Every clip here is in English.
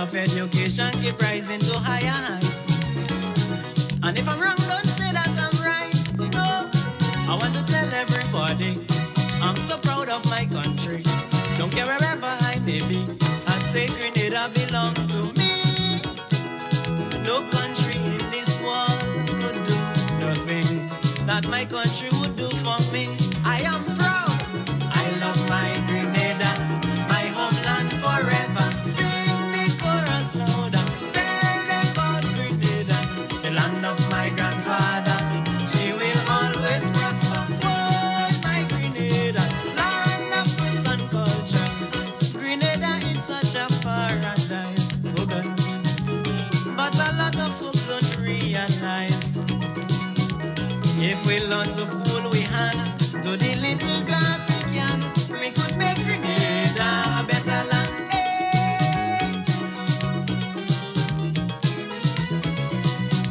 of education keep rising to higher heights. And if I'm wrong, don't say that I'm right. No, I want to tell everybody I'm so proud of my country. Don't care wherever I may be, I say Grenada belong to me. No country in this world could do the things that my country would do for me. I am proud, I love my Grenada, my homeland forever. Sing the chorus louder, tell them about Grenada, the land of my grandfather. She will always prosper. Oh, my Grenada, land of peace and culture. Grenada is such a paradise. Oh, God. But a lot of folks don't realize. If we learn to pull we hand, do the little that we can, we could make Grenada a better land. Hey.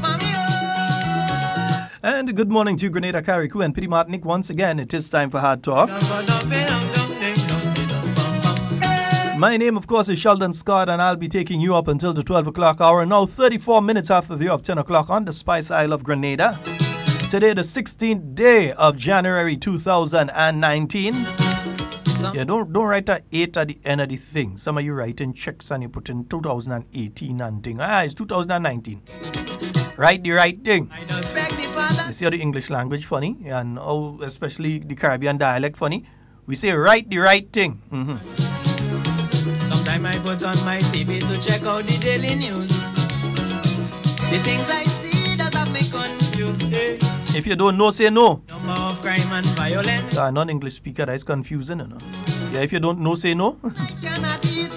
Mommy, oh. And good morning to Grenada, Carriacou and Pity Martinique. Once again, it is time for Hard Talk. My name, of course, is Sheldon Scott, and I'll be taking you up until the 12 o'clock hour. Now, 34 minutes after the hour of 10 o'clock on the Spice Isle of Grenada. Today, the 16th day of January 2019. Yeah, don't write a 8 at the end of the thing. Some of you write in checks and you put in 2018 and thing. It's 2019. Write the right thing. You see how the English language funny, and especially the Caribbean dialect funny. We say write the right thing. Sometimes I put on my TV to check out the daily news. The things I see that have me confused. Hey. If you don't know, say no. Number of crime and violence. Non-English speaker, that is confusing, you know. Yeah, if you don't know, say no. I cannot eat.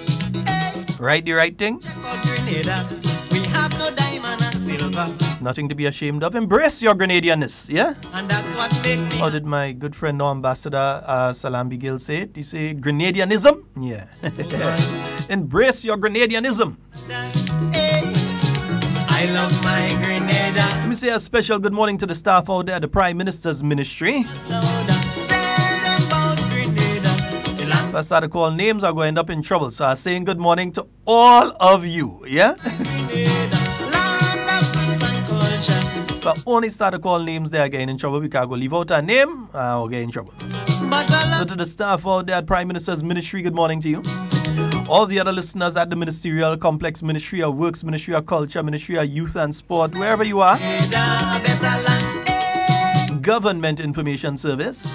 Hey. Write the right thing. Check out Grenada. We have no diamond and silver. It's nothing to be ashamed of. Embrace your Grenadianness, yeah? And that's what makes me. How did my good friend, Ambassador Salambi Gill say it? He say Grenadianism? Yeah. Embrace your Grenadianism. Hey. I love my Grenada. Let me say a special good morning to the staff out there at the Prime Minister's Ministry. If I start to call names, I'm going to end up in trouble. So I'm saying good morning to all of you, yeah? If I only start to call names, they're getting in trouble because I go leave out a name, I'll get in trouble. So to the staff out there at Prime Minister's Ministry, good morning to you. All the other listeners at the Ministerial Complex, Ministry of Works, Ministry of Culture, Ministry of Youth and Sport, wherever you are. Government Information Service.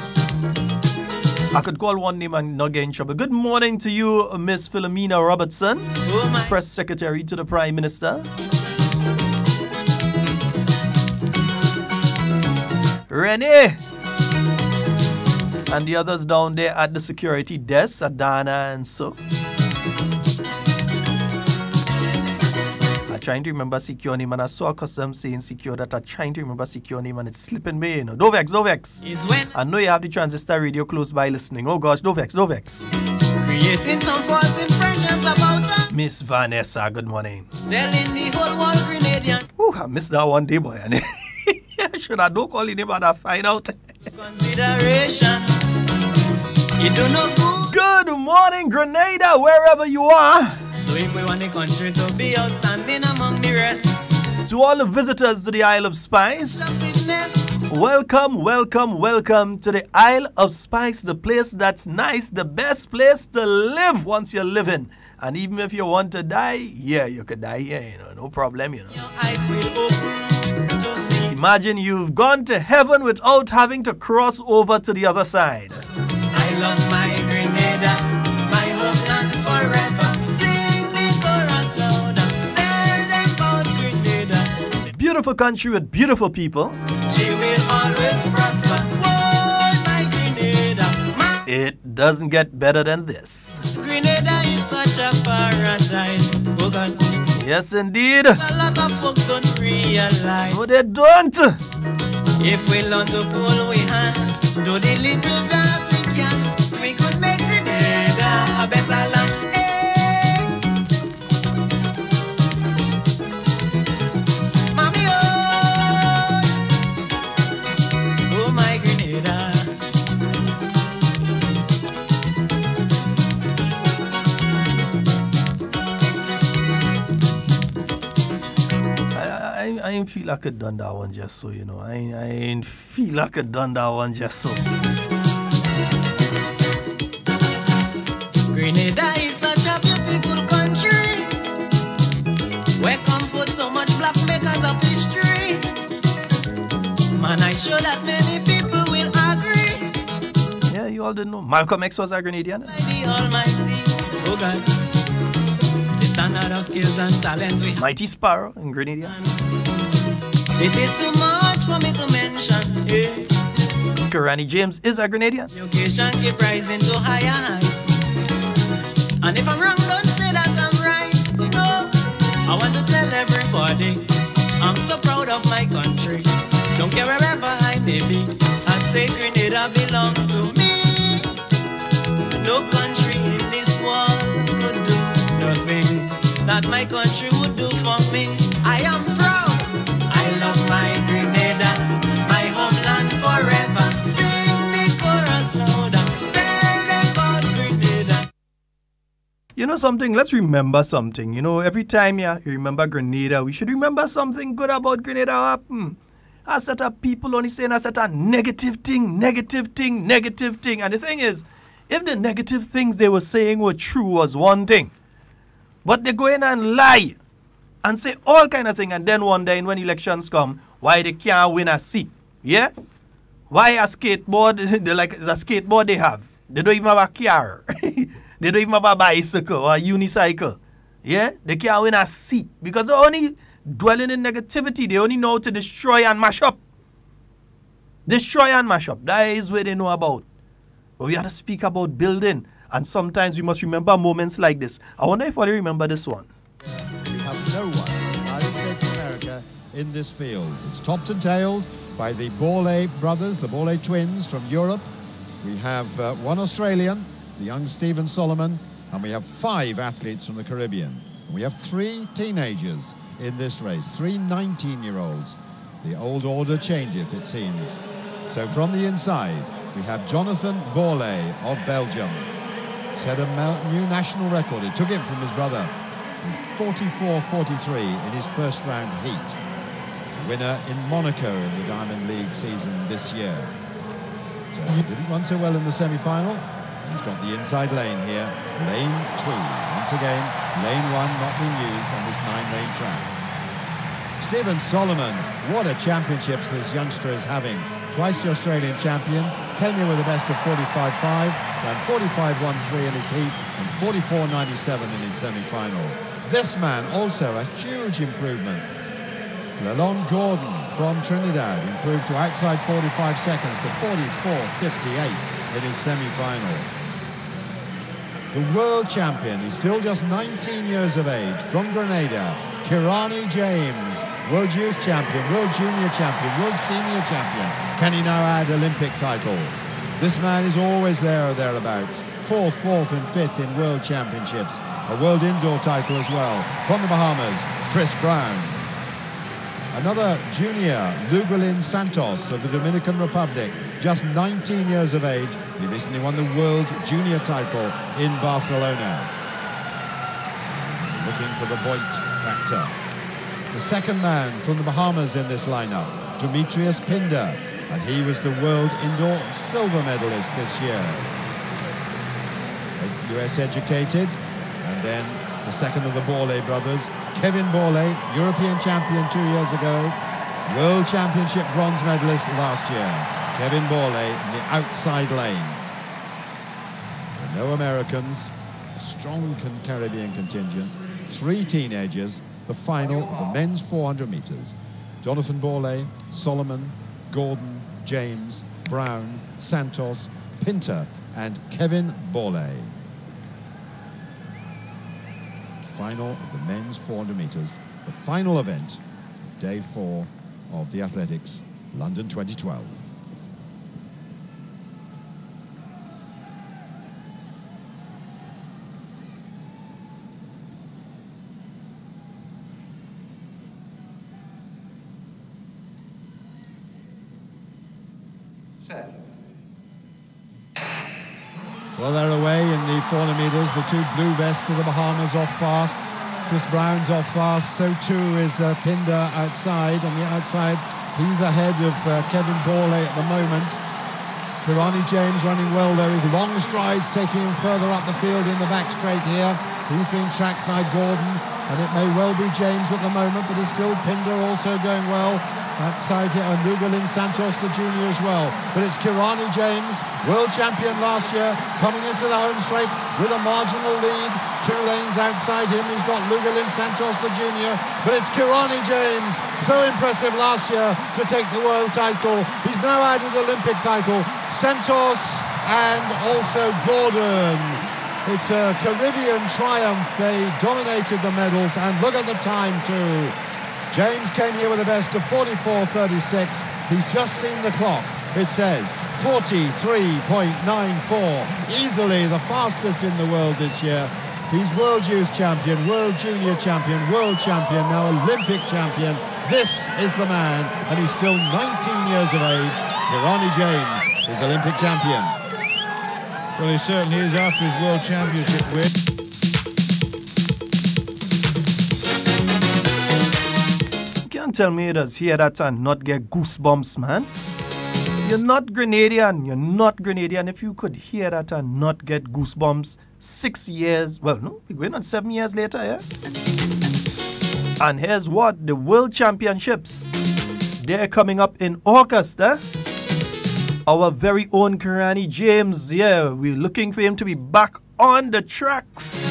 I could call one name and not get in trouble. Good morning to you, Miss Philomena Robertson, Press Secretary to the Prime Minister. Renee. And the others down there at the security desk, Adana and so. I'm trying to remember secure name, and I saw a custom saying secure that I'm trying to remember secure name and it's slipping me, you know. Don't vex, don't vex. I know you have the transistor radio close by listening. Oh gosh, don't vex, don't vex. Creating some false impressions about us. Miss Vanessa, good morning. Telling the whole world Grenadian. Ooh, I missed that one day, boy. Should I don't call him and I find out? Consideration. You don't know who. Good morning, Grenada, wherever you are. So if we want the country to be outstanding among the rest. To all the visitors to the Isle of Spice, welcome, welcome, welcome to the Isle of Spice, the place that's nice, the best place to live once you're living. And even if you want to die, yeah, you could die here, you know, no problem, you know. Your eyes will open to see. Imagine you've gone to heaven without having to cross over to the other side. I love my Grenada, my homeland forever. Sing the chorus louder, tell them about Grenada. A beautiful country with beautiful people. She will always prosper. Whoa, my Grenada. It doesn't get better than this. Grenada is such a paradise. Oh God. Yes, indeed. A lot of folks don't realize. No, they don't. If we learn to pull we hand, do the little that we can, we could make Grenada a better land. Hey. Mommy, oh my Grenada. ain't feel like I done that one just so, you know. I ain't feel like I done that one just so. Grenada is such a beautiful country, where comfort so much black makers of history. Man, I'm sure that many people will agree. Yeah, you all didn't know. Malcolm X was a Grenadian. By the Almighty, oh God, the standard of skills and talent we have. Mighty Sparrow in Grenadian. It is too much for me to mention. Yeah. Karani James is a Grenadian. Education keep rising to higher heights. And if I'm wrong, don't say that I'm right. No, I want to tell everybody I'm so proud of my country. Don't care wherever I may be, I say Grenada belong to me. No country in this world could do the things that my country would do for me. I am proud. I love my Grenada, my homeland forever. Sing the chorus louder. Tell them about Grenada. You know something? Let's remember something. You know, every time you remember Grenada, we should remember something good about Grenada happen. A set of people only saying a set of negative thing. And the thing is, if the negative things they were saying were true was one thing, but they go in and lie and say all kind of thing, and then wondering when elections come, why they can't win a seat. Yeah? Why a skateboard, they like the skateboard they have. They don't even have a car. They don't even have a bicycle or a unicycle. Yeah? They can't win a seat because they're only dwelling in negativity. They only know to destroy and mash up. Destroy and mash up. That is what they know about. But we have to speak about building. And sometimes we must remember moments like this. I wonder if I remember this one. We have no one in the United States of America in this field. It's topped and tailed by the Borlée brothers, the Borlée twins from Europe. We have one Australian, the young Stephen Solomon, and we have 5 athletes from the Caribbean. And we have 3 teenagers in this race, 3 19-year-olds. The old order changeth, it seems. So from the inside, we have Jonathan Borlée of Belgium. Set a new national record. It took him from his brother with 44.43 in his first round heat. Winner in Monaco in the Diamond League season this year. So he didn't run so well in the semi-final. He's got the inside lane here, lane 2. Once again, lane 1 not being used on this 9-lane track. Stephen Solomon, what a championships this youngster is having. Twice the Australian champion, came here with a best of 45.5, ran 45.13 in his heat and 44.97 in his semi-final. This man also a huge improvement. Leland Gordon from Trinidad improved to outside 45 seconds to 44.58 in his semi-final. The world champion is still just 19 years of age from Grenada, Kirani James, world youth champion, world junior champion, world senior champion. Can he now add Olympic title? This man is always there or thereabouts. 4th, 4th and 5th in world championships. A world indoor title as well. From the Bahamas, Chris Brown. Another junior, Lugolin Santos of the Dominican Republic, just 19 years of age. He recently won the world junior title in Barcelona. Looking for the Voigt factor. The second man from the Bahamas in this lineup, Demetrius Pinder, and he was the world indoor silver medalist this year. US educated, and then the second of the Borlée brothers, Kevin Borlée, European champion 2 years ago, World Championship bronze medalist last year. Kevin Borlée in the outside lane. No Americans, a strong Caribbean contingent, 3 teenagers, the final of the men's 400 meters. Jonathan Borlée, Solomon, Gordon, James, Brown, Santos, Pinter, and Kevin Borlée. Final of the men's 400 meters, the final event of day 4 of the athletics, London 2012. Well, they're away in the 400 meters. The 2 blue vests of the Bahamas off fast. Chris Brown's off fast, so too is Pinder outside. On the outside, he's ahead of Kevin Borley at the moment. Kirani James running well there. His long strides taking him further up the field in the back straight here. He's being tracked by Gordon, and it may well be James at the moment, but it's still Pinder also going well. That side here, and Lugalin Santos, the junior as well. But it's Kirani James, world champion last year, coming into the home straight with a marginal lead. 2 lanes outside him, he's got Lugalin Santos, the junior. But it's Kirani James, so impressive last year to take the world title. He's now added Olympic title. Santos and also Gordon. It's a Caribbean triumph. They dominated the medals, and look at the time too. James came here with a best of 44.36. He's just seen the clock. It says 43.94. Easily the fastest in the world this year. He's world youth champion, world junior champion, world champion, now Olympic champion. This is the man, and he's still 19 years of age. Kirani James is Olympic champion. Well, he certainly is after his world championship win. Can't tell me it does hear that and not get goosebumps, man. You're not Grenadian. You're not Grenadian. If you could hear that and not get goosebumps 6 years, well, no, we're going on 7 years later, yeah? And here's what, the World Championships, they're coming up in August, eh? Our very own Kirani James, yeah, we're looking for him to be back on the tracks.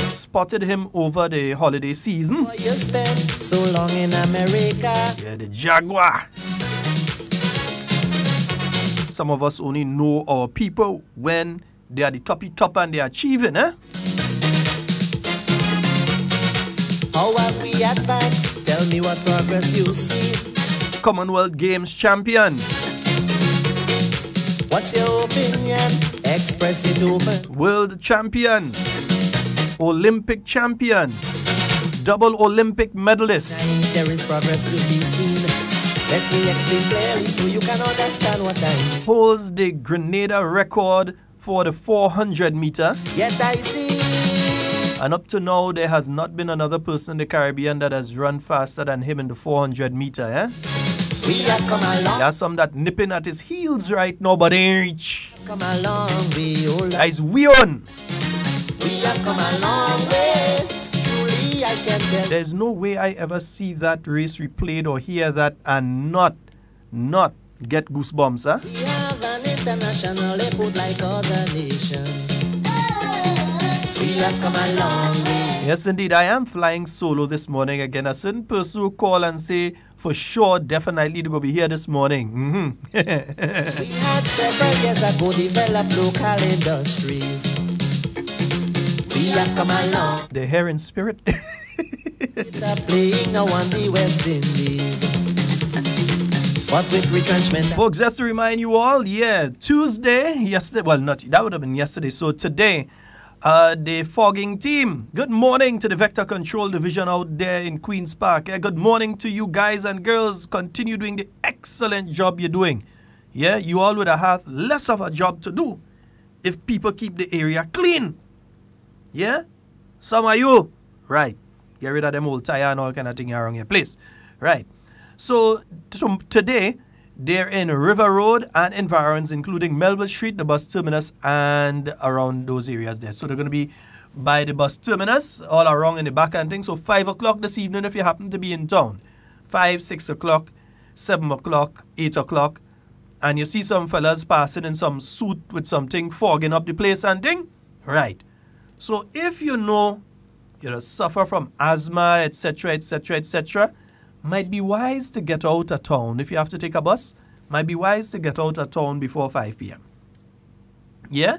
Spotted him over the holiday season. You spent so long in America. Yeah, the Jaguar. Some of us only know our people when they are the toppy top and they're achieving, eh? How have we advanced? Tell me what progress you see. Commonwealth Games champion. What's your opinion? Express it open. World champion. Olympic champion. Double Olympic medalist. There is progress to be seen. Let me explain clearly so you can understand what I mean. Holds the Grenada record for the 400 meter. Yet I see. And up to now, there has not been another person in the Caribbean that has run faster than him in the 400 meter, eh? We have come along. There's some that nipping at his heels right now, but they ain't reach. Come a long way, oh Guys, we on. We have come a long way. Truly, I can tell. There's no way I ever see that race replayed or hear that and not get goosebumps, huh? We have an international airport like other nations. We have come a long way. Yes, indeed. I am flying solo this morning again. A certain person will call and say, for sure, definitely to go be here this morning. We had several years ago developed local industries. We have come along. The hair in spirit. Playing now on the West Indies. What with retrenchment? Folks, just to remind you all, yeah, Tuesday, yesterday, well, not, that would have been yesterday. So today, the fogging team. Good morning to the Vector Control Division out there in Queen's Park. Good morning to you guys and girls. Continue doing the excellent job you're doing. Yeah, you all would have less of a job to do if people keep the area clean. Yeah? Some of you, right, get rid of them old tire and all kind of thing around here, please. Right. So today, they're in River Road and environs, including Melville Street, the bus terminus, and around those areas there. So they're going to be by the bus terminus, all around in the back and things. So 5 o'clock this evening if you happen to be in town. 5, 6 o'clock, 7 o'clock, 8 o'clock. And you see some fellas passing in some suit with something, fogging up the place and thing. Right. So if you know you suffer from asthma, etc., etc., etc., might be wise to get out of town. If you have to take a bus, might be wise to get out of town before 5 p.m. Yeah?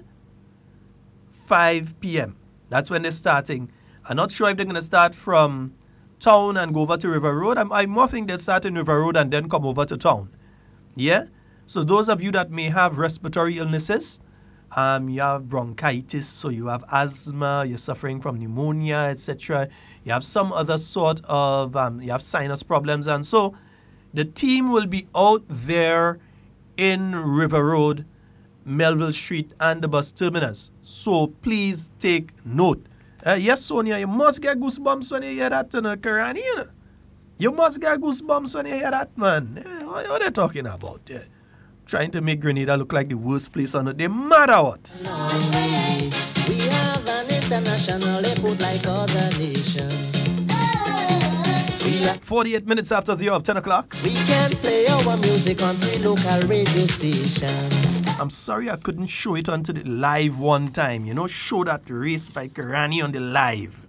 5 p.m. That's when they're starting. I'm not sure if they're going to start from town and go over to River Road. I more think they'll start in River Road and then come over to town. Yeah? So those of you that may have respiratory illnesses, you have bronchitis, so you have asthma, you're suffering from pneumonia, etc., you have some other sort of, you have sinus problems, and so the team will be out there in River Road Melville Street and the bus terminus. So please take note. Yes, Sonia, you must get goosebumps when you hear that, Karani, you know. You must get goosebumps when you hear that, man. What are they talking about? Yeah. Trying to make Grenada look like the worst place on earth. They mad or what? We have an international airport like other nations. 48 minutes after the hour of 10 o'clock. We can play our music on 3 local radio stations. I'm sorry I couldn't show it onto the live one time. You know, show that race by Karani on the live.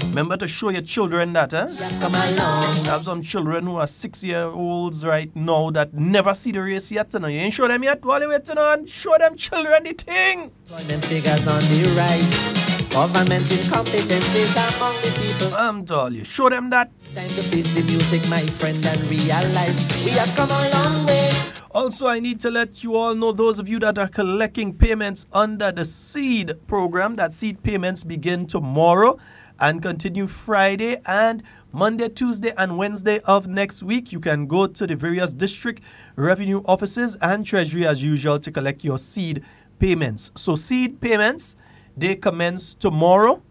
Remember to show your children that, eh? I have some children who are 6-year-olds right now that never see the race yet. You ain't show them yet? While you're waiting on, show them children the thing. Employment figures on the rise. Government incompetencies among the people. I'm telling you, show them that. It's time to face the music, my friend, and realize we have come a long way. Also, I need to let you all know, those of you that are collecting payments under the SEED program, that SEED payments begin tomorrow and continue Friday and Monday, Tuesday, and Wednesday of next week. You can go to the various district revenue offices and treasury as usual to collect your SEED payments. So SEED payments, they commence tomorrow,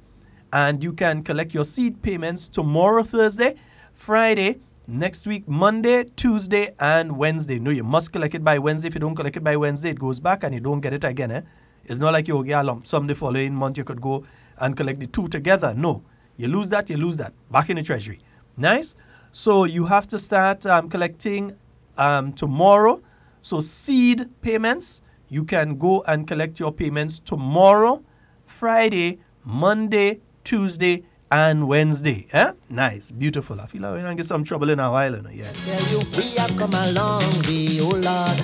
and you can collect your SEED payments tomorrow, Thursday, Friday, next week, Monday, Tuesday, and Wednesday. No, you must collect it by Wednesday. If you don't collect it by Wednesday, it goes back and you don't get it again. Eh? It's not like you'll get a lump sum the following month. You could go and collect the two together. No, you lose that, you lose that. Back in the treasury. Nice? So you have to start collecting tomorrow. So SEED payments, you can go and collect your payments tomorrow, Friday, Monday, Tuesday, and Wednesday. Eh? Nice, beautiful. I feel like we're going to get some trouble in a while. You know? Yeah. Tell you, we have come a long way, oh Lord.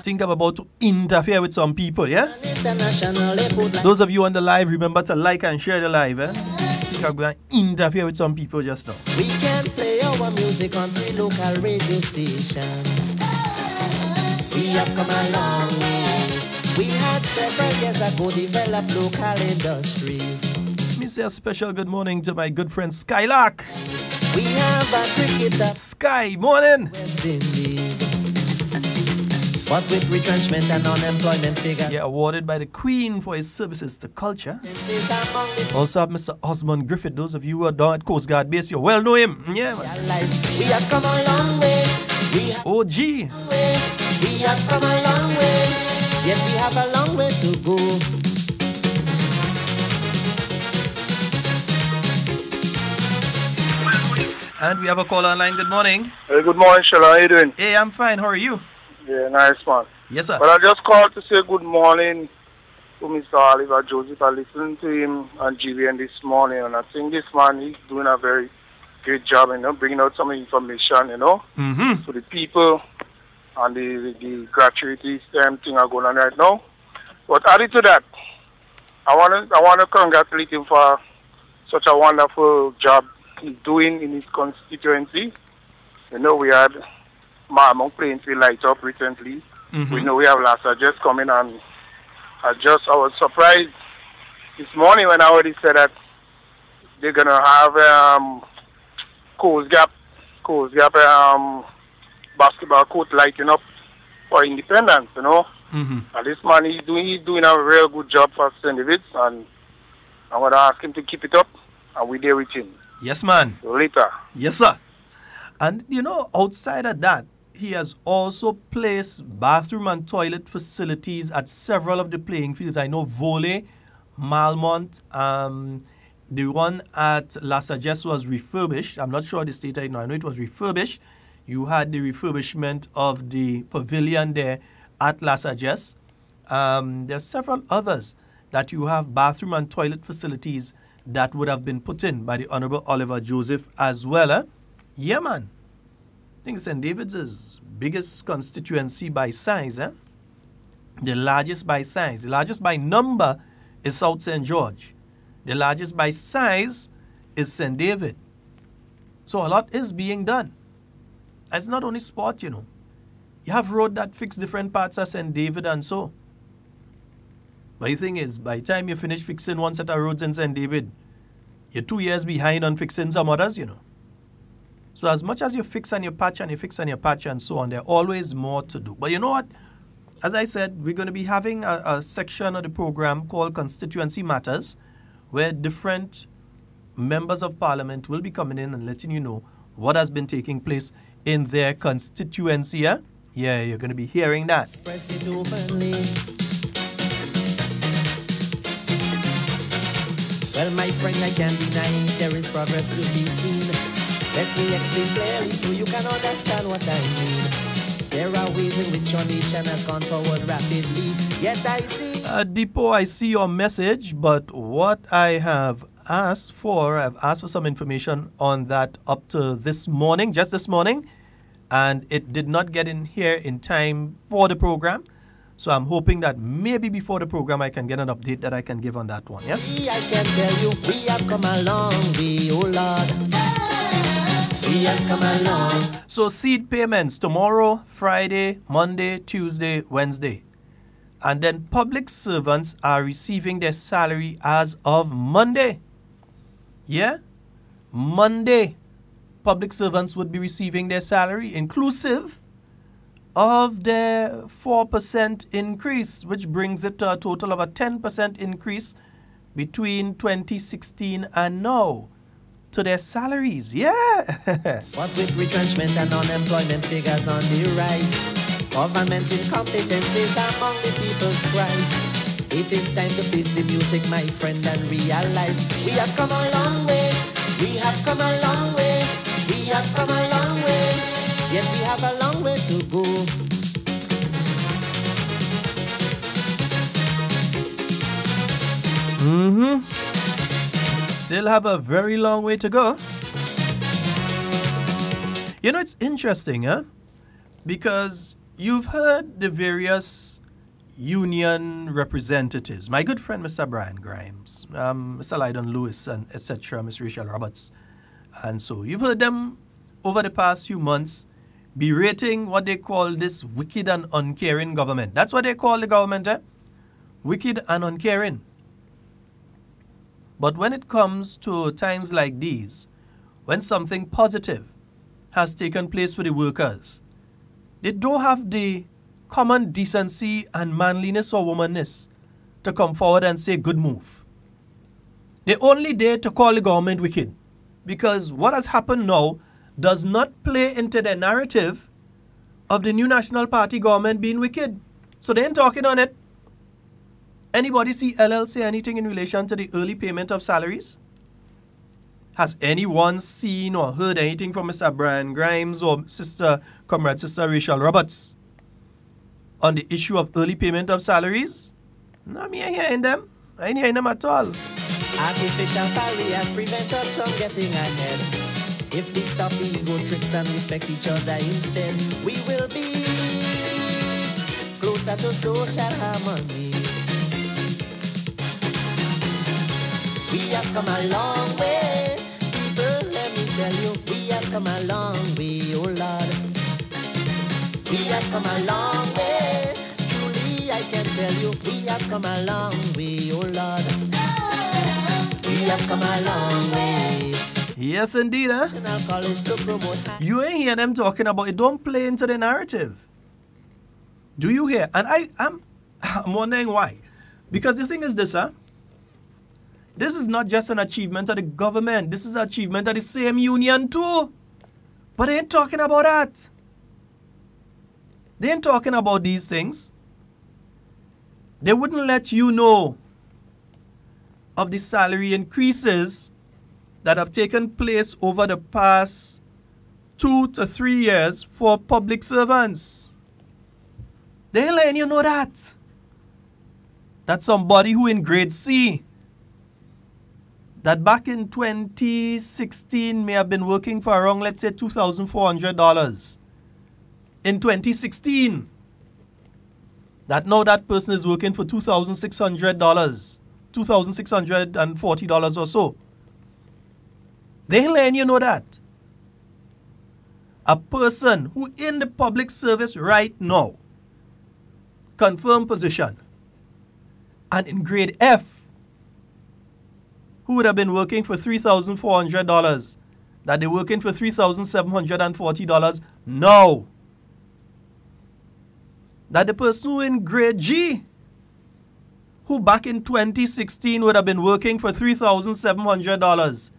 Think I'm about to interfere with some people, yeah? Those of you on the live, remember to like and share the live, eh? Think I'm going to interfere with some people just now. We can play our music on 3 local radio stations. We have come a long way. We had several years ago developed local industries. Let me say a special good morning to my good friend Skylark. We have a cricketer. Sky, morning. West Indies. What with retrenchment and unemployment figures. Yeah, awarded by the Queen for his services to culture. Also have Mr. Osmond Griffith. Those of you who are down at Coast Guard Base, you well know him. Yeah, man. We have come a long way. OG. We have come a long way. Yet we have a long way to go. And we have a caller online. Good morning. Hey, good morning, Sheldon. How are you doing? Hey, I'm fine. How are you? Yeah, nice, man. Yes, sir. But I just called to say good morning to Mr. Oliver Joseph. I listened to him on GVN this morning, and I think this man, he's doing a very great job, bringing out some information, to the people and the gratuity thing are going on right now. But added to that, I want to congratulate him for such a wonderful job he's doing in his constituency. We had Marmont Plainfield light up recently. We know we have Lassa just coming, and I was surprised this morning when I already said that they're gonna have Coast Gap basketball court lighting up for Independence, And this man he's doing a real good job for St. David's, and I'm gonna ask him to keep it up, and we're there with him. Yes, man. Later. Yes, sir. And outside of that, he has also placed bathroom and toilet facilities at several of the playing fields. I know Voley, Malmont, the one at La Sagesse was refurbished. I'm not sure the state I know. I know it was refurbished. You had the refurbishment of the pavilion there at La Sagesse. There are several others that you have bathroom and toilet facilities that would have been put in by the Honorable Oliver Joseph as well. Eh? Yeah, man. I think St. David's is biggest constituency by size. Eh? The largest by size. The largest by number is South St. George. The largest by size is St. David. So a lot is being done. It's not only sport, You have road that fix different parts of St. David and so. But the thing is, by the time you finish fixing one set of roads in St. David, you're 2 years behind on fixing some others, It's So as much as you fix and you patch and you fix and you patch and so on, there's always more to do. But you know what? As I said, we're going to be having a section of the program called Constituency Matters, where different members of parliament will be coming in and letting you know what has been taking place in their constituency. Yeah, you're going to be hearing that. Express it openly. Well, my friend, I can't deny there is progress to be seen. Let me explain clearly so you can understand what I mean. There are ways in which your nation has gone forward rapidly. Yet I see... Deepo, I see your message, but what I have asked for, I've asked for some information on that up to this morning, just this morning, and it did not get in here in time for the program. So I'm hoping that maybe before the program I can get an update that I can give on that one, yeah? I can tell you, we have come a long way, oh Lord. We have come a long. So seed payments tomorrow, Friday, Monday, Tuesday, Wednesday. And then public servants are receiving their salary as of Monday. Yeah? Monday, public servants would be receiving their salary inclusive of the 4% increase, which brings it to a total of a 10% increase between 2016 and now to their salaries. Yeah. What with retrenchment and unemployment figures on the rise, government's incompetence is among the people's cries. It is time to face the music, my friend, and realize we have come a long way. We have come a long way. We have come a long way. Yet we have a long way to go. Still have a very long way to go. You know, it's interesting, huh? Because you've heard the various union representatives. My good friend, Mr. Brian Grimes, Mr. Lydon Lewis, and etc., Ms. Rachel Roberts. And so you've heard them over the past few months berating what they call this wicked and uncaring government. That's what they call the government, eh? Wicked and uncaring. But when it comes to times like these, when something positive has taken place for the workers, they don't have the common decency and manliness or womanness to come forward and say, good move. They only dare to call the government wicked, because what has happened now does not play into the narrative of the new National Party government being wicked. So they ain't talking on it. Anybody see LL say anything in relation to the early payment of salaries? Has anyone seen or heard anything from Mr. Brian Grimes or Comrade Sister Rachel Roberts on the issue of early payment of salaries? No, me ain't hearing them. I ain't hearing them at all. Artificial barriers prevent us from getting ahead. If we stop the ego trips and respect each other instead, we will be closer to social harmony. We have come a long way. People, let me tell you, we have come a long way, oh Lord. We have come a long way. Truly, I can tell you, we have come a long way, oh Lord. We have come a long way. Yes, indeed, huh? You ain't hear them talking about it. Don't play into the narrative. Do you hear? And I'm wondering why. Because the thing is this, huh? This is not just an achievement of the government. This is an achievement of the same union too. But they ain't talking about that. They ain't talking about these things. They wouldn't let you know of the salary increases that have taken place over the past 2 to 3 years for public servants. They ain't letting you know that. That's somebody who in grade C, that back in 2016 may have been working for around, let's say, $2,400. In 2016, that now that person is working for $2,600, $2,640 or so. They ain't letting you know that. A person who in the public service right now, confirmed position, and in grade F, who would have been working for $3,400, that they're working for $3,740? No. That the person who in grade G, who back in 2016 would have been working for $3,700,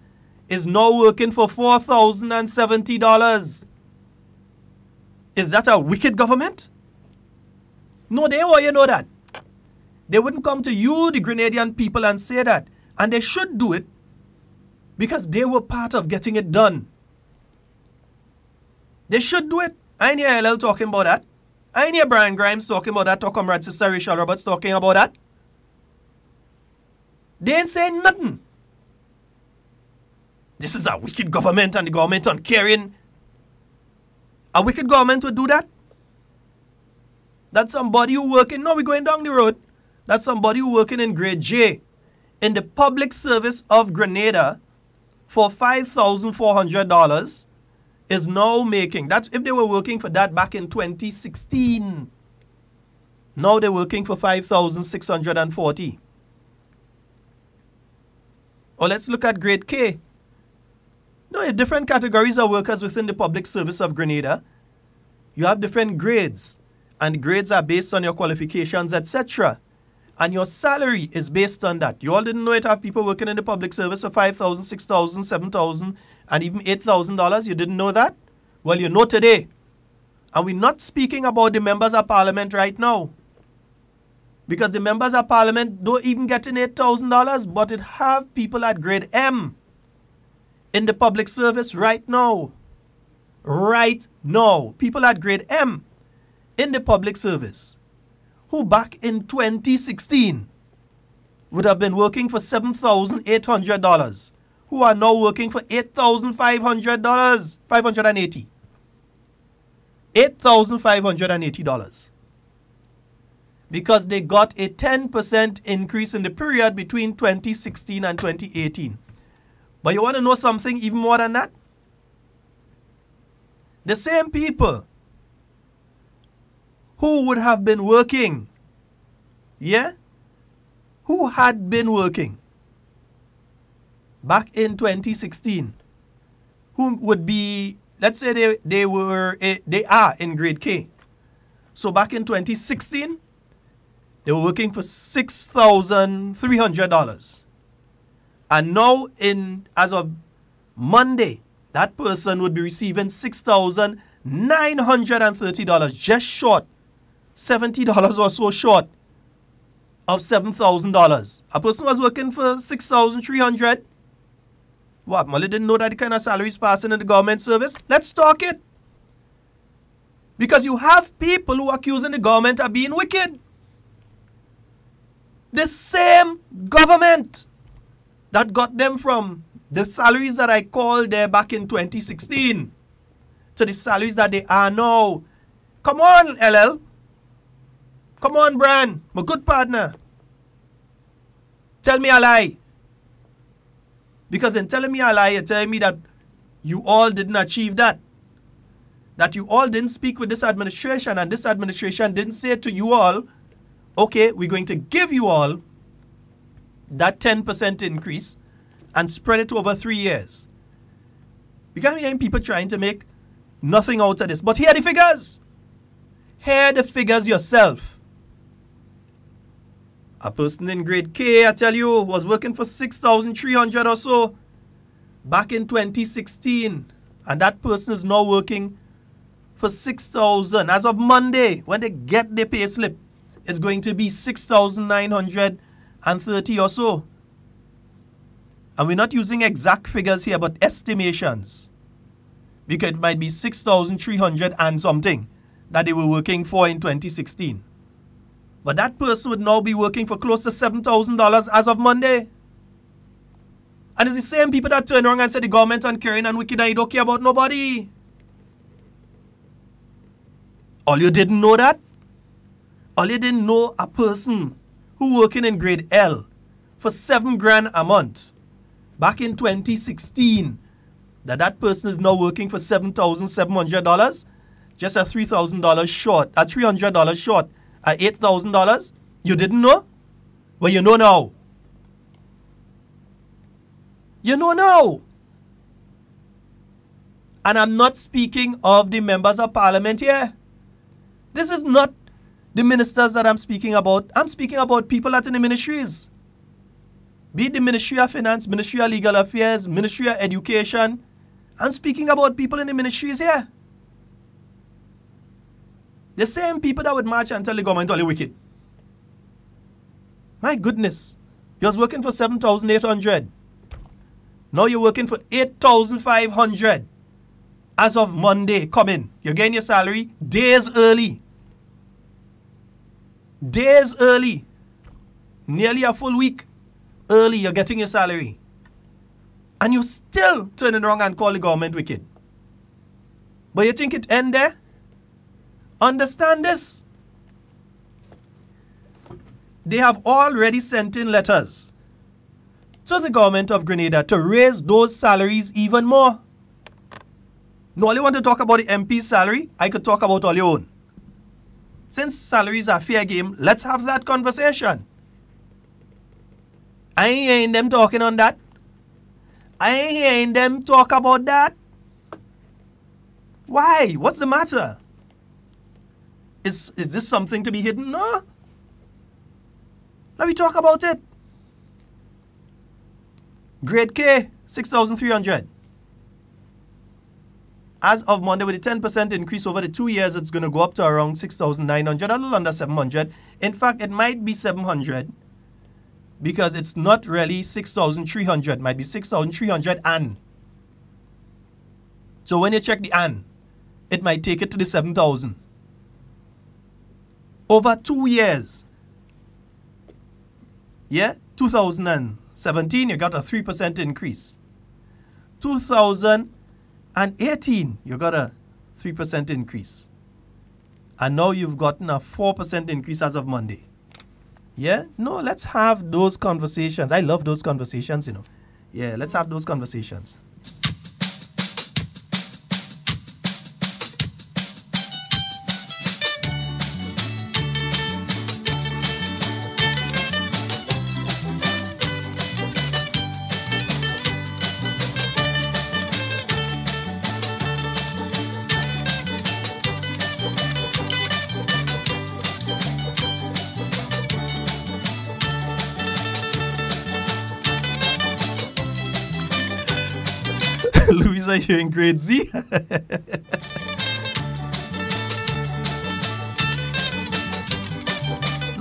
is now working for $4,070. Is that a wicked government? No, they want you know that. They wouldn't come to you, the Grenadian people, and say that. And they should do it because they were part of getting it done. They should do it. I ain't hear LL talking about that. I ain't hear Brian Grimes talking about that, or Comrade Sister Rachel Roberts talking about that. They ain't saying nothing. This is a wicked government and the government uncaring. A wicked government would do that? That's somebody who working, no, we're going down the road. That's somebody who working in grade J in the public service of Grenada for $5,400 is now making, that's if they were working for that back in 2016. Now they're working for $5,640. Or let's look at grade K. No, different categories of workers within the public service of Grenada. You have different grades, and grades are based on your qualifications, etc. And your salary is based on that. You all didn't know it, have people working in the public service for $5,000, $6,000, $7,000, and even $8,000. You didn't know that? Well, you know today. And we're not speaking about the members of parliament right now. Because the members of parliament don't even get in $8,000, but it have people at grade M in the public service right now. Right now. People at grade M in the public service who back in 2016 would have been working for $7,800, who are now working for $8,500, $580. $8,580. Because they got a 10% increase in the period between 2016 and 2018. But you want to know something even more than that? The same people who would have been working, who had been working back in 2016, who would be, let's say they are in grade K. So back in 2016, they were working for $6,300. And now, as of Monday, that person would be receiving $6,930, just short, $70 or so short of $7,000. A person was working for $6,300. What, Molly didn't know that the kind of salary is passing in the government service? Let's talk it. Because you have people who are accusing the government of being wicked. The same government that got them from the salaries that I called there back in 2016 to the salaries that they are now. Come on, LL. Come on, Bran, my good partner. Tell me a lie. Because in telling me a lie, you're telling me that you all didn't achieve that. That you all didn't speak with this administration, and this administration didn't say to you all, okay, we're going to give you all that 10% increase and spread it over 3 years. Because I'm hearing people trying to make nothing out of this. But here are the figures. Hear the figures yourself. A person in grade K, I tell you, was working for $6,300 or so back in 2016. And that person is now working for $6,000. As of Monday, when they get their pay slip, it's going to be $6,930 or so. And we're not using exact figures here, but estimations. Because it might be 6,300 and something that they were working for in 2016. But that person would now be working for close to $7,000 as of Monday. And it's the same people that turn around and say the government uncaring and wicked and you don't care about nobody. All you didn't know that? All you didn't know a person who working in grade L for $7,000 a month back in 2016, that person is now working for $7,700, just at $3,000 short, at $300 short, at $8,000. You didn't know? Well, you know now. You know now. And I'm not speaking of the members of parliament here. This is not the ministers that I'm speaking about. I'm speaking about people that are in the ministries. Be it the Ministry of Finance, Ministry of Legal Affairs, Ministry of Education. I'm speaking about people in the ministries here. The same people that would march and tell the government all the wicked. My goodness. You was working for 7,800. Now you're working for 8,500. As of Monday, come in. You're getting your salary days early. Days early. Nearly a full week early, you're getting your salary. And you still turning around and call the government wicked. But you think it end there? Understand this. They have already sent in letters to the government of Grenada to raise those salaries even more. No, I want to talk about the MP's salary. I could talk about all your own. Since salaries are fair game, let's have that conversation. I ain't hearing them talking on that. I ain't hearing them talk about that. Why? What's the matter? Is this something to be hidden? No. Let me talk about it. Grade K, 6,300. As of Monday, with a 10% increase over the 2 years, it's going to go up to around 6,900, a little under 700. In fact, it might be 700 because it's not really 6,300. It might be 6,300 and. So when you check the and, it might take it to the 7,000. Over 2 years. Yeah, 2017, you got a 3% increase. 2018, you got a 3% increase. And now you've gotten a 4% increase as of Monday. Yeah? No, let's have those conversations. I love those conversations, you know. Yeah, let's have those conversations. Louisa, you're in grade Z. Now,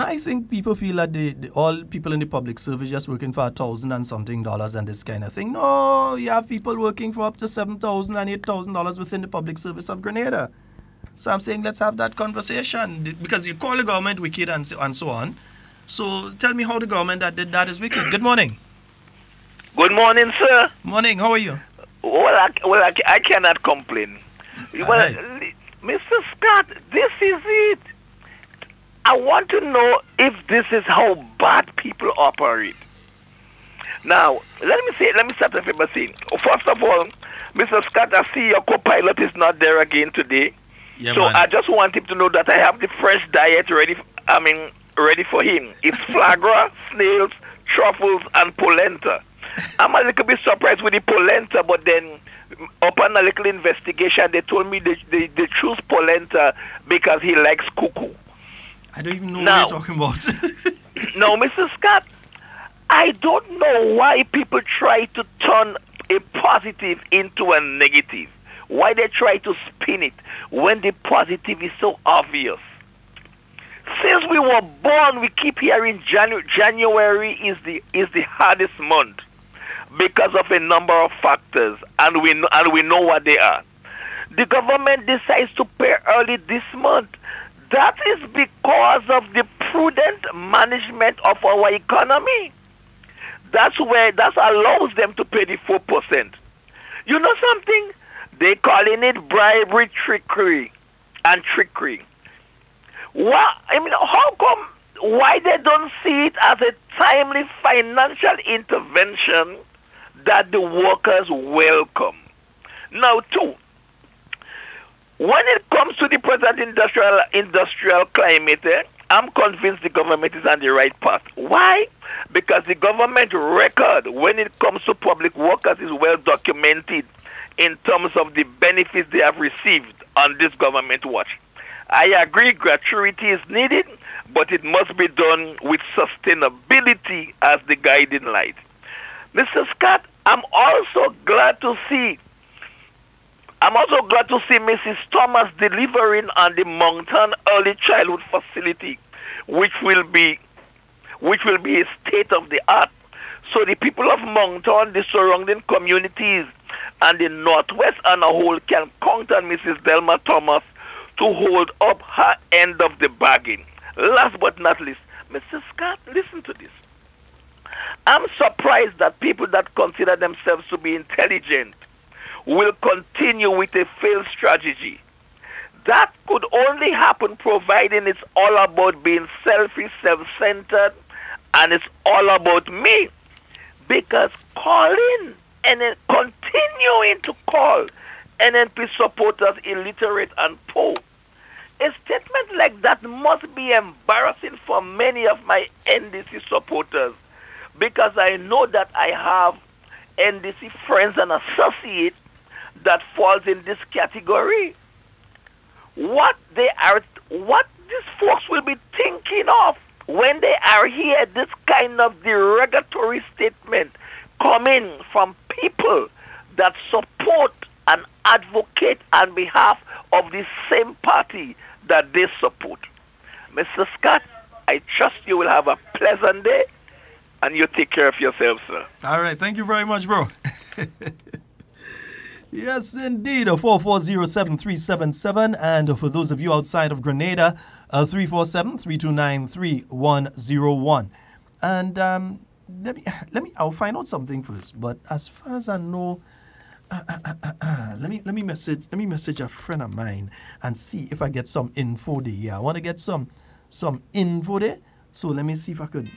I think people feel that all people in the public service just working for $1,000 and something and this kind of thing. No, you have people working for up to $7,000 and $8,000 within the public service of Grenada. So I'm saying let's have that conversation because you call the government wicked and so on. So tell me how the government that did that is wicked. Good morning. Good morning, sir. Morning. How are you? I cannot complain. Well, Mr. Scott, this is it. I want to know if this is how bad people operate. Now, let me start off by saying, first of all, Mr. Scott, I see your co-pilot is not there again today. Yeah, so man. I just want him to know that I have the fresh diet ready for him. It's flagra, snails, truffles, and polenta. I'm a little bit surprised with the polenta, but then upon a little investigation, they told me they choose polenta because he likes cuckoo. I don't even know what you're talking about. Now, Mr. Scott, I don't know why people try to turn a positive into a negative. Why they try to spin it when the positive is so obvious. Since we were born, we keep hearing January is the hardest month because of a number of factors, and we know what they are. The government decides to pay early this month. That is because of the prudent management of our economy. That allows them to pay the 4%. You know something? They calling it bribery, trickery. How come? Why they don't see it as a timely financial intervention that the workers welcome? Now, two, when it comes to the present industrial climate, I'm convinced the government is on the right path. Why? Because the government record when it comes to public workers is well documented. in terms of the benefits they have received on this government watch. I agree gratuity is needed, but it must be done with sustainability as the guiding light. Mr. Scott, I'm also glad to see Mrs. Thomas delivering on the Moncton Early Childhood Facility, which will be a state of the art. So the people of Moncton, the surrounding communities, and the Northwest as a whole can count on Mrs. Delma Thomas to hold up her end of the bargain. Last but not least, Mr. Scott, listen to this. I'm surprised that people that consider themselves to be intelligent will continue with a failed strategy. That could only happen providing it's all about being selfish, self-centered, and it's all about me. Because calling and then continuing to call NNP supporters illiterate and poor, a statement like that must be embarrassing for many of my NDC supporters, because I know that I have NDC friends and associates that falls in this category. What these folks will be thinking of when they are hear this kind of derogatory statement coming from people that support and advocate on behalf of the same party that they support. Mr. Scott, I trust you will have a pleasant day, and you take care of yourself, sir. All right, thank you very much, bro. Yes, indeed, 4407377, and for those of you outside of Grenada, 347-329-3101. And I'll find out something first. But as far as I know, let me message a friend of mine and see if I get some info there. Yeah, I want to get some info there. So let me see if I could.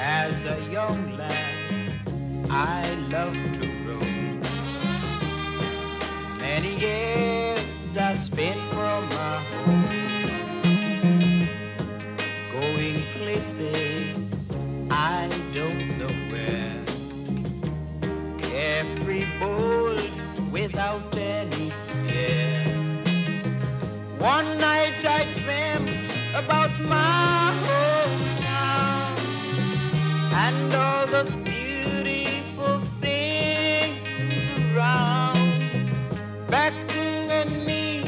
As a young lad, I loved to roam. Many years I spent from my home, going places I don't know where. Carefree, bold, without any fear. One night I dreamt about my hometown and all those beautiful things around, beckoning me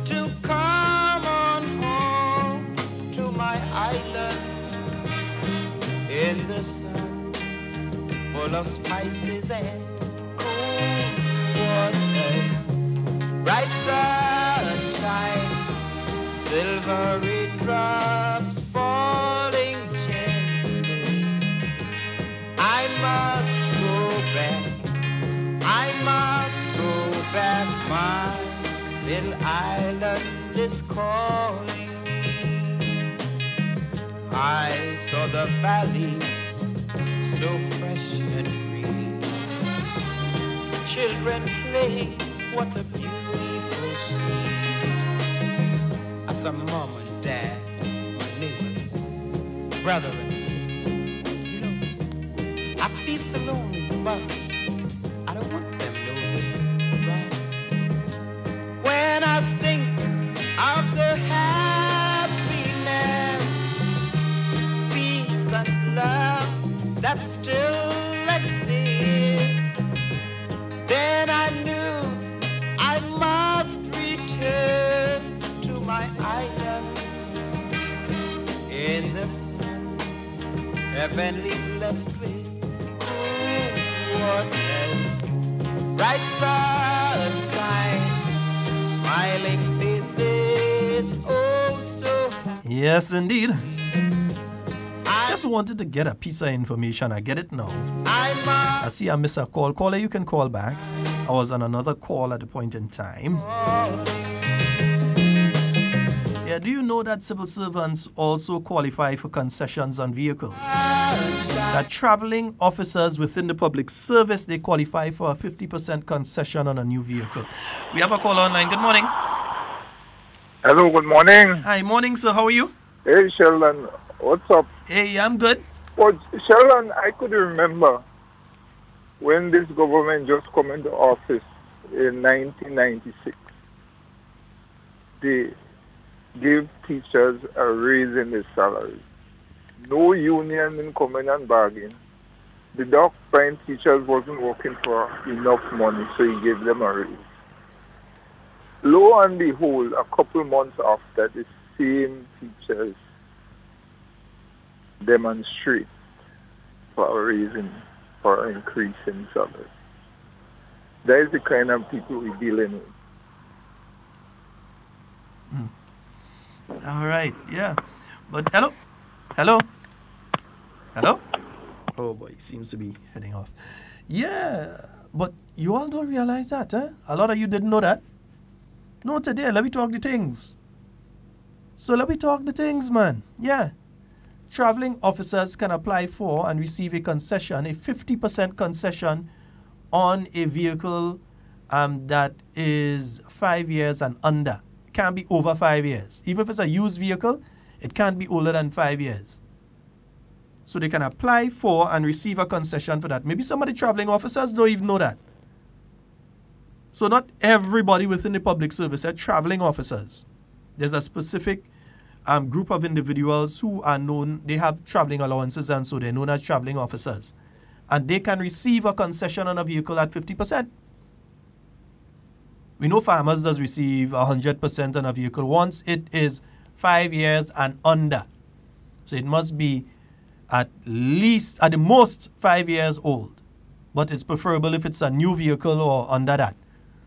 to come on home to my island in the sun, full of spices and cool waters, bright sunshine, silvery drops falling gently. I must go back, my little island is calling me. I saw the valleys so fresh and green, children play, what a beautiful scene. I saw mom and dad, my neighbors, brother and sister. You know, I feel so lonely, but I don't want them to know this, right? When I think of the happiness, peace and love that still exists, then I knew I must return to my island in the sun, heavenly blessed with cool waters, bright sunshine, smiling faces, oh so happy. Yes, indeed. Just wanted to get a piece of information. I get it now. I see I miss a call. Caller, you can call back. I was on another call at a point in time. Yeah, Yeah, do you know that civil servants also qualify for concessions on vehicles? That traveling officers within the public service, they qualify for a 50% concession on a new vehicle. We have a call online. Good morning. Hello, good morning. Hi, morning, sir. How are you? Hey, Sheldon. What's up? Hey, I'm good. Well, Sheldon, I could remember when this government just come into office in 1996. They give teachers a raise in their salaries. No union in coming and bargain. The doc find teachers wasn't working for enough money, so he gave them a raise. Lo and behold, a couple months after, the same teachers demonstrate for a raising, for an increase in salary. That is the kind of people we're dealing with. All right, yeah. But hello? Hello? Hello? Oh boy, he seems to be heading off. Yeah, but you all don't realize that, eh? A lot of you didn't know that. No, today, let me talk the things. So let me talk the things, man. Yeah. Traveling officers can apply for and receive a concession, a 50% concession on a vehicle that is 5 years and under. It can't be over 5 years. Even if it's a used vehicle, it can't be older than 5 years. So they can apply for and receive a concession for that. Maybe some of the traveling officers don't even know that. So not everybody within the public service are traveling officers. There's a specific group of individuals who are known, they have traveling allowances, and so they're known as traveling officers. And they can receive a concession on a vehicle at 50%. We know farmers does receive 100% on a vehicle once it is 5 years and under. So it must be at least, at the most, 5 years old. But it's preferable if it's a new vehicle or under that.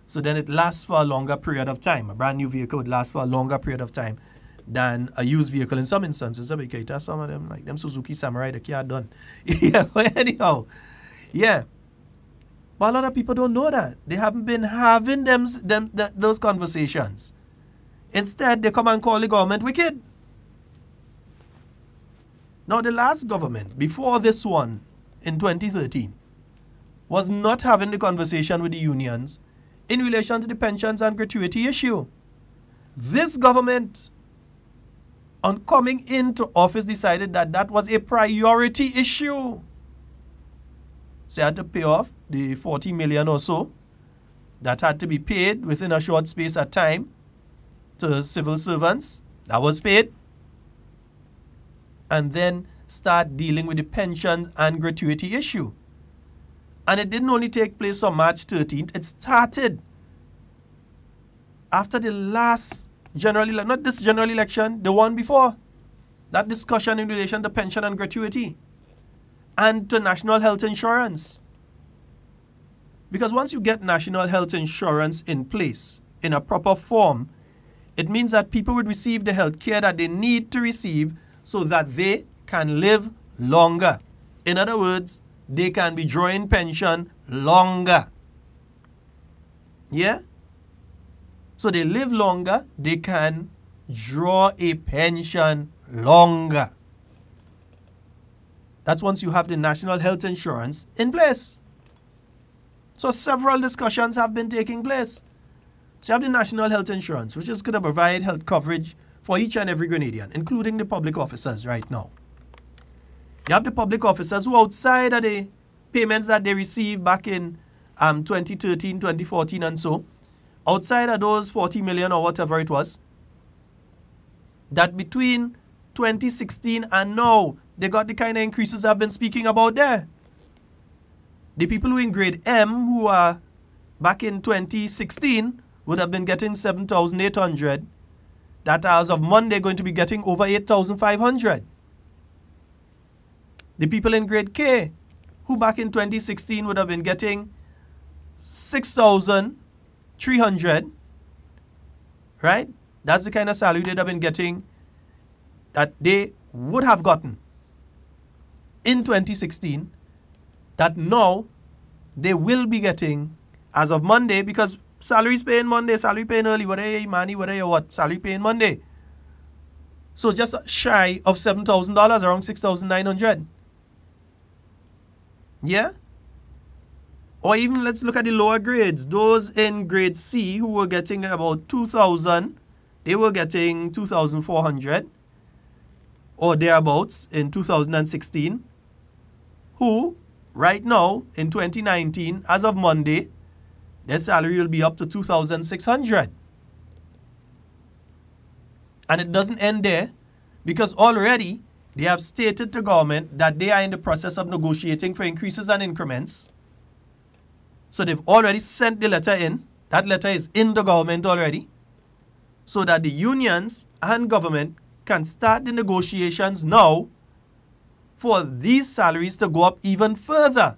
So then it lasts for a longer period of time. A brand new vehicle would last for a longer period of time than a used vehicle in some instances. Because some of them, like them Suzuki Samurai, the car done. Yeah, but anyhow, yeah. But a lot of people don't know that. They haven't been having those conversations. Instead, they come and call the government wicked. Now, the last government, before this one, in 2013, was not having the conversation with the unions in relation to the pensions and gratuity issue. This government, on coming into office, decided that that was a priority issue. So they had to pay off the 40 million or so that had to be paid within a short space of time to civil servants. That was paid. And then start dealing with the pensions and gratuity issue. And it didn't only take place on March 13th. It started after the last general election, not this general election, the one before. That discussion in relation to pension and gratuity and to national health insurance. Because once you get national health insurance in place in a proper form, it means that people would receive the health care that they need to receive so that they can live longer. In other words, they can be drawing pension longer. Yeah? So they live longer, they can draw a pension longer. That's once you have the national health insurance in place. So several discussions have been taking place. So you have the national health insurance, which is going to provide health coverage for each and every Grenadian, including the public officers right now. You have the public officers who, outside of the payments that they received back in 2013, 2014 and so, outside of those 40 million or whatever it was, that between 2016 and now, they got the kind of increases I've been speaking about there. The people who in grade M, who are back in 2016, would have been getting 7,800. That as of Monday going to be getting over 8,500. The people in grade K, who back in 2016 would have been getting 6,300, right? That's the kind of salary they'd have been getting, that they would have gotten in 2016, that now they will be getting as of Monday, because salaries paying Monday, salary paying early, whether you money, whether you what, salary paying Monday. So just shy of $7,000, around $6,900. Yeah? Or even let's look at the lower grades. Those in grade C who were getting about 2,000, they were getting 2,400 or thereabouts in 2016. Who, right now, in 2019, as of Monday, their salary will be up to 2,600. And it doesn't end there, because already they have stated to government that they are in the process of negotiating for increases and increments. So they've already sent the letter in. That letter is in the government already, so that the unions and government can start the negotiations now for these salaries to go up even further.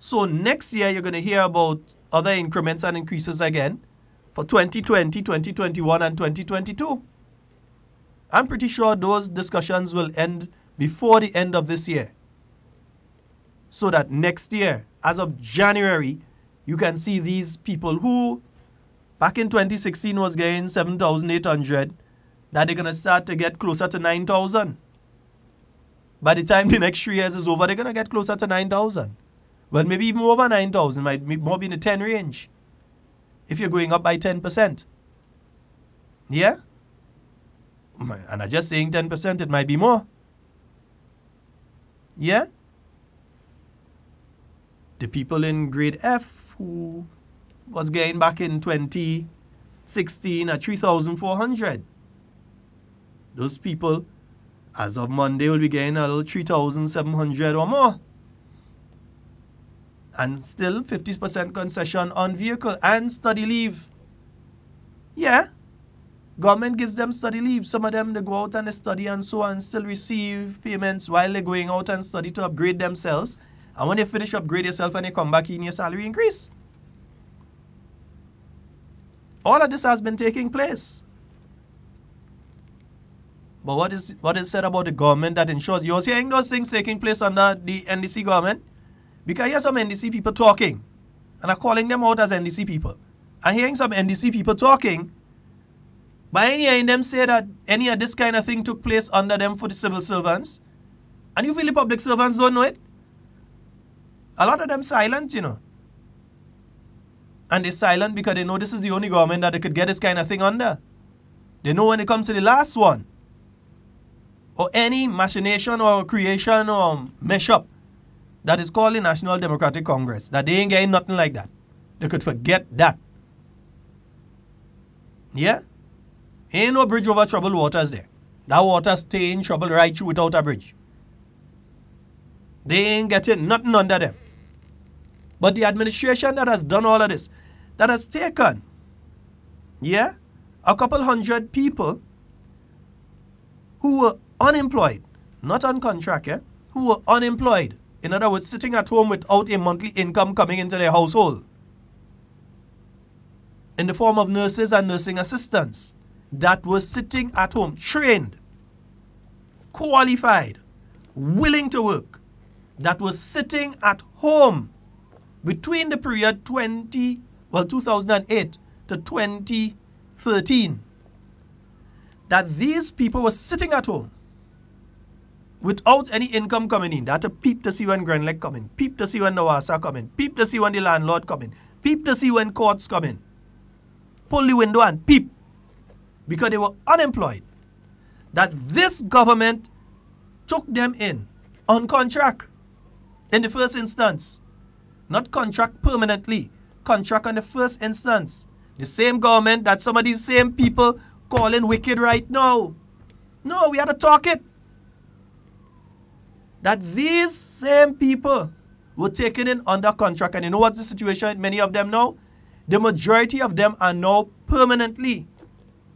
So next year, you're going to hear about other increments and increases again for 2020, 2021, and 2022. I'm pretty sure those discussions will end before the end of this year. So that next year, as of January, you can see these people who back in 2016 was getting 7,800, that they're going to start to get closer to 9,000. By the time the next 3 years is over, they're going to get closer to 9,000. Well, maybe even over 9,000, might be more be in the 10 range, if you're going up by 10%. Yeah? And I'm just saying 10%, it might be more. Yeah? The people in grade F who was getting back in 2016 at 3,400. Those people, as of Monday, will be getting a little 3,700 or more. And still 50% concession on vehicle and study leave. Yeah. Government gives them study leave. Some of them, they go out and they study and so on, still receive payments while they're going out and study to upgrade themselves. And when they finish upgrade yourself and they come back in, your salary increase. All of this has been taking place. But what is said about the government that ensures you're hearing those things taking place under the NDC government? Because I hear some NDC people talking, and I'm calling them out as NDC people. I'm hearing some NDC people talking, but I'm hearing them say that any of this kind of thing took place under them for the civil servants. And you feel the public servants don't know it? A lot of them silent, you know. And they're silent because they know this is the only government that they could get this kind of thing under. They know when it comes to the last one, or any machination or creation or mesh-up that is called the National Democratic Congress, that they ain't getting nothing like that. They could forget that. Yeah? Ain't no bridge over troubled waters there. That water stay in trouble right through without a bridge. They ain't getting nothing under them. But the administration that has done all of this, that has taken, yeah, a couple hundred people who were unemployed, not on contract, who were unemployed. In other words, sitting at home without a monthly income coming into their household, in the form of nurses and nursing assistants that were sitting at home, trained, qualified, willing to work, that was sitting at home between the period 2008 to 2013, that these people were sitting at home without any income coming in. They had to peep to see when Grenada come in, peep to see when Nawasa come in, peep to see when the landlord come in, peep to see when courts come in. Pull the window and peep, because they were unemployed. That this government took them in on contract in the first instance. Not contract permanently, contract on the first instance. The same government that some of these same people calling wicked right now. No, we had to talk it. That these same people were taken in under contract. And you know what's the situation with many of them now? The majority of them are now permanently.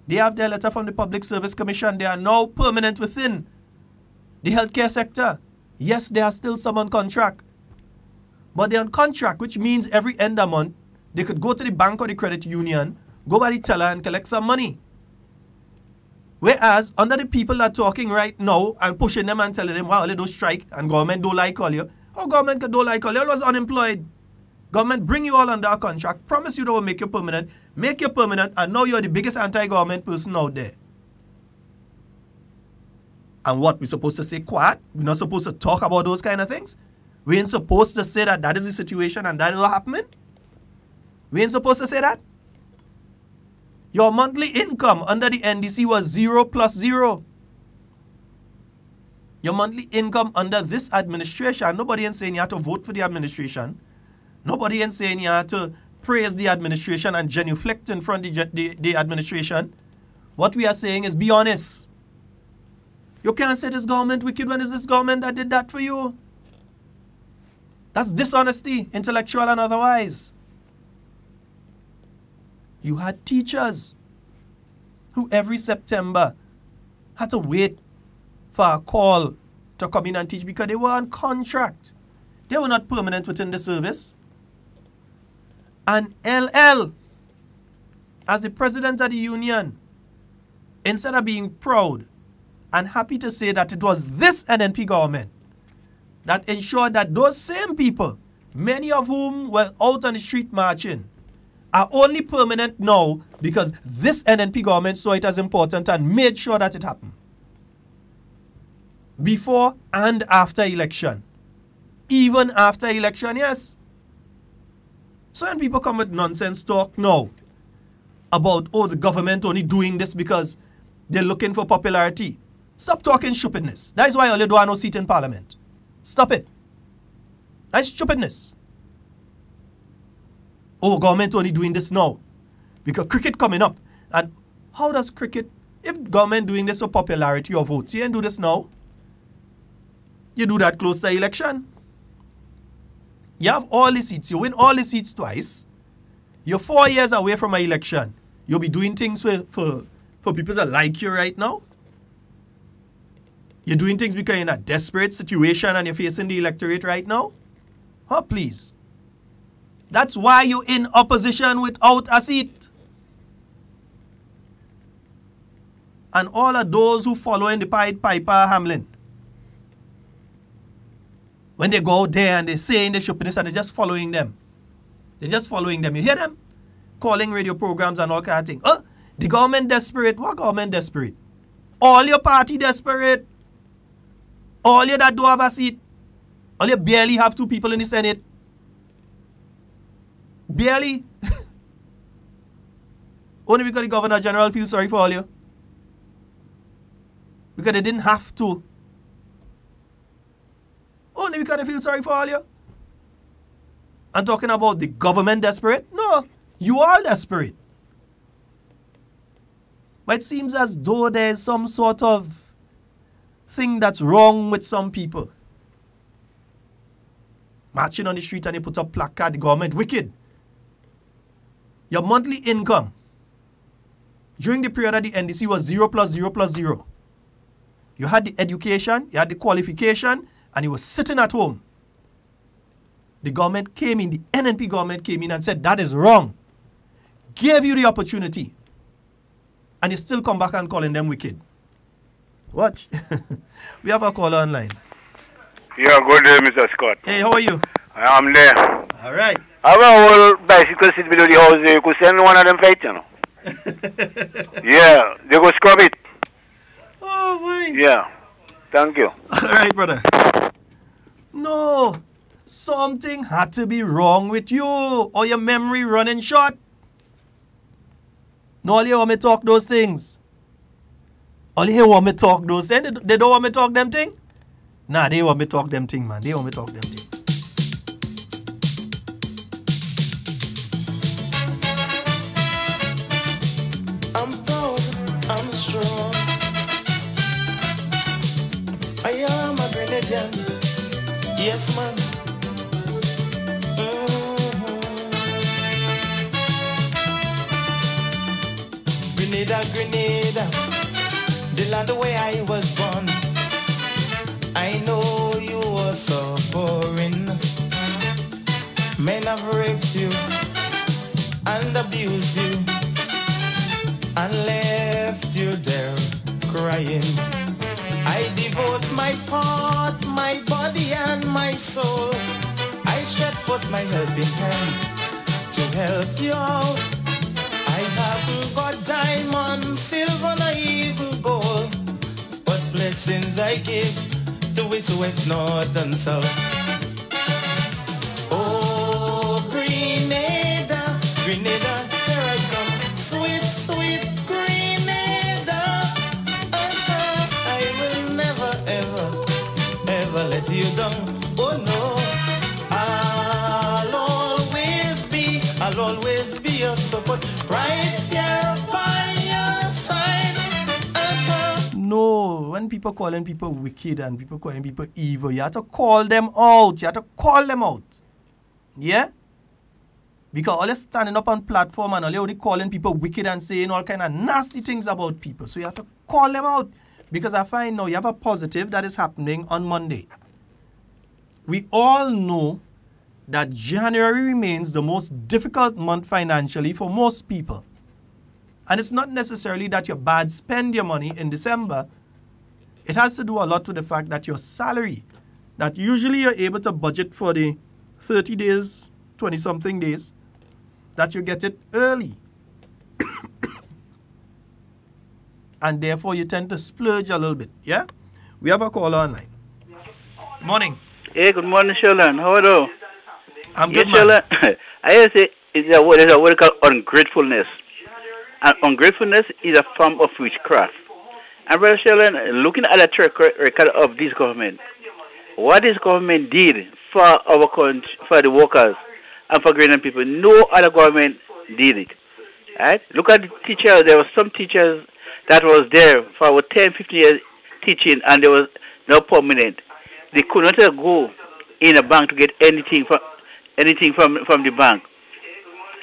They have their letter from the Public Service Commission. They are now permanent within the healthcare sector. Yes, there are still some on contract. But they're on contract, which means every end of month, they could go to the bank or the credit union, go by the teller and collect some money. Whereas, under the people that are talking right now and pushing them and telling them, wow, they don't strike and government don't like all you. How government could don't like all you? You was unemployed. Government bring you all under a contract, promise you they will make you permanent, and now you're the biggest anti-government person out there. And what, we're supposed to say quiet? We're not supposed to talk about those kind of things? We ain't supposed to say that that is the situation and that is what happening? We ain't supposed to say that? Your monthly income under the NDC was 0 plus 0. Your monthly income under this administration, nobody ain't saying you have to vote for the administration. Nobody ain't saying you have to praise the administration and genuflect in front of the administration. What we are saying is be honest. You can't say this government wicked when it's this government that did that for you. That's dishonesty, intellectual and otherwise. You had teachers who every September had to wait for a call to come in and teach because they were on contract. They were not permanent within the service. And LL, as the president of the union, instead of being proud and happy to say that it was this NNP government that ensured that those same people, many of whom were out on the street marching, are only permanent now because this NNP government saw it as important and made sure that it happened. Before and after election. Even after election, yes. So when people come with nonsense talk now about, oh, the government only doing this because they're looking for popularity, stop talking stupidness. That is why all you don't have no seat in parliament. Stop it. That's stupidness. Oh, government only doing this now because cricket coming up. And how does cricket, if government doing this for popularity or votes, you ain't do this now? You do that close to election. You have all the seats. You win all the seats twice. You're 4 years away from an election. You'll be doing things for people that like you right now. You're doing things because you're in a desperate situation and you're facing the electorate right now. Oh, please. That's why you're in opposition without a seat. And all of those who follow in the Pied Piper Hamlin, when they go out there and they say in the stupidness and they're just following them. They're just following them. You hear them? Calling radio programs and all kind of things. Oh, the government desperate. What government desperate? All your party desperate. All you that do have a seat. All you barely have 2 people in the Senate. Barely. Only because the Governor General feels sorry for all you. Because they didn't have to. Only because they feel sorry for all you. And talking about the government desperate? No, you are desperate. But it seems as though there's some sort of thing that's wrong with some people. Marching on the street and they put up placard, the government wicked. Your monthly income during the period of the NDC was 0 plus 0 plus 0. You had the education, you had the qualification, and you were sitting at home. The government came in, the NNP government came in and said, that is wrong. Gave you the opportunity. And you still come back and calling them wicked. Watch. We have a caller online. Yeah, good day, Mr. Scott. Hey, how are you? I am there. All right. I have a whole bicycle sit below the house. You could send one of them fight, you know. Yeah, they go scrub it. Oh, boy. Yeah. Thank you. All right, brother. No. Something had to be wrong with you. Or your memory running short. No, all you want me talk those things. All you want me talk those things. They don't want me talk them thing? Nah, they want me talk them thing, man. They want me talk them thing. I'm proud, I'm strong. I am a Grenadian. Yes, man. Grenada, Grenada, the land where I was born. I know you were suffering. Men have raped you and abused you and left you there crying. I devote my heart, my body and my soul. I stretch forth my helping hand to help you out. I haven't got diamond, silver, or even gold, but blessings I give to its west, north, and south. Oh, Grenada, Grenada, here I come. Sweet, sweet Grenada. I will never, ever, ever let you down. Oh no, I'll always be your support. Right here by your side. No, when people calling people wicked and people calling people evil, you have to call them out. You have to call them out. Yeah? Because all you're standing up on platform and all you're only calling people wicked and saying all kind of nasty things about people. So you have to call them out. Because I find now you have a positive that is happening on Monday. We all know that January remains the most difficult month financially for most people. And it's not necessarily that you're bad spend your money in December. It has to do a lot with the fact that your salary, that usually you're able to budget for the 30 days, 20-something days, that you get it early. And therefore you tend to splurge a little bit, yeah? We have a caller online. Morning. Hey, good morning, Sheldon. How are you? I'm good, man. Sheldon, I say there's a word called ungratefulness. And ungratefulness is a form of witchcraft. And Brother Sheldon, looking at the track record of this government, what this government did for our country, for the workers, and for Grenadian people, no other government did it. Right? Look at the teachers. There were some teachers that was there for about 10, 15 years teaching, and they was no permanent. They could not go in a bank to get anything from the bank.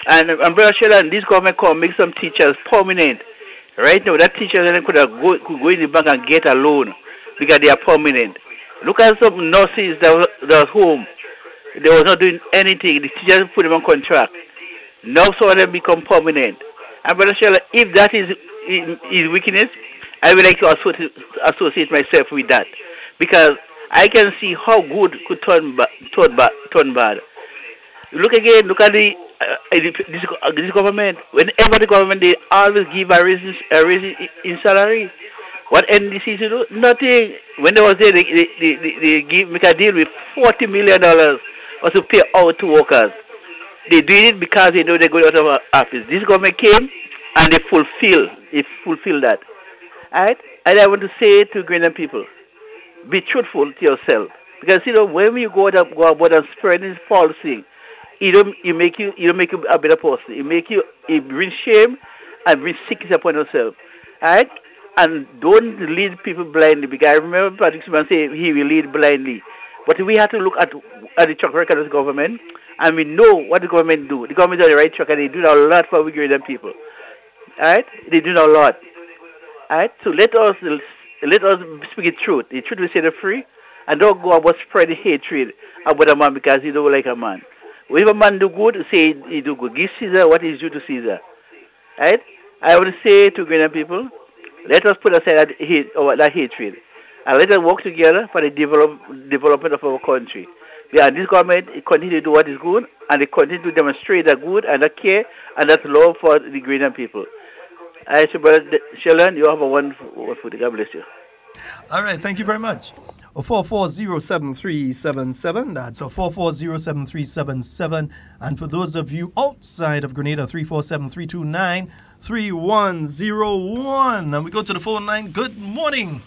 And Brother Sheldon, this government could make some teachers permanent. Right now, that teacher could go in the bank and get a loan because they are permanent. Look at some nurses that was home. They was not doing anything. The teachers put them on contract. Now some of them become permanent. And Brother Sheldon, if that is weakness, I would like to associate myself with that. Because I can see how good could turn bad. Look again, look at this government. Whenever the government, they always give a raise in salary. What NDC to do? Nothing. When they was there, they make a deal with $40 million or to pay out to workers. They do it because they know they're going out of office. This government came and they fulfill that. Alright? And I want to say to Grenadian people, be truthful to yourself. Because when you go about and spreading false thing, it make you a better person. It brings shame and brings sickness upon yourself. Alright? And don't lead people blindly, because I remember Patrick Simon saying he will lead blindly. But we have to look at the track record of the government, and we know what the government do. The government is on the right track, and they do a lot for Grenadian people. Alright? They do a lot. Alright? So let us speak the truth. The truth will set us free, and don't go about spreading hatred about a man because he don't like a man. If a man do good, say he do good. Give Caesar what is due to Caesar. Right? I want to say to Grenadian people, let us put aside that hatred. And let us work together for the development of our country. And this government continue to do what is good, and they continue to demonstrate that good and that care and that love for the Grenadian people. I say, Brother Sheldon, you have a wonderful food. God bless you. All right, thank you very much. 4407377. That's 4407377. And for those of you outside of Grenada, 347-329-3101. And we go to the phone line. Good morning.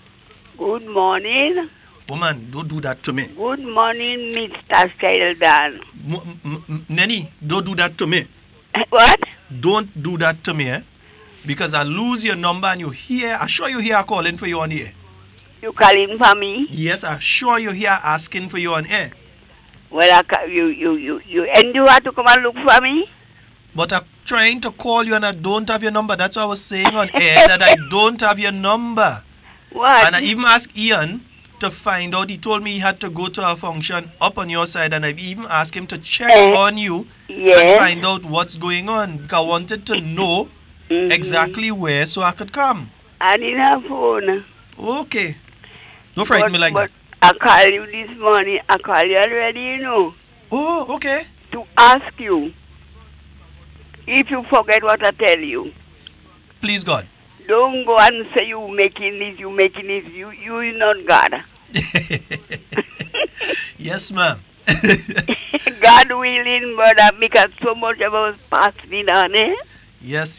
Good morning. Woman, don't do that to me. Good morning, Mr. Sheldon. Nenny, don't do that to me. What? Don't do that to me, because I lose your number and you hear. I sure you hear calling for you on the air. You calling for me? Yes, I'm sure you hear asking for you on air. Well, you endure to come and look for me? But I'm trying to call you and I don't have your number. That's what I was saying on air, that I don't have your number. What? And I even asked Ian to find out. He told me he had to go to a function up on your side, and I've even asked him to check on you and find out what's going on, because I wanted to know exactly where so I could come. I didn't have phone. Okay. Don't frighten me like that. I called you this morning. I called you already, you know. Oh, okay. To ask you if you forget what I tell you. Please, God. Don't go and say you making this. You not God. Yes, ma'am. God willing, brother, because so much of us passing on, eh? Yes.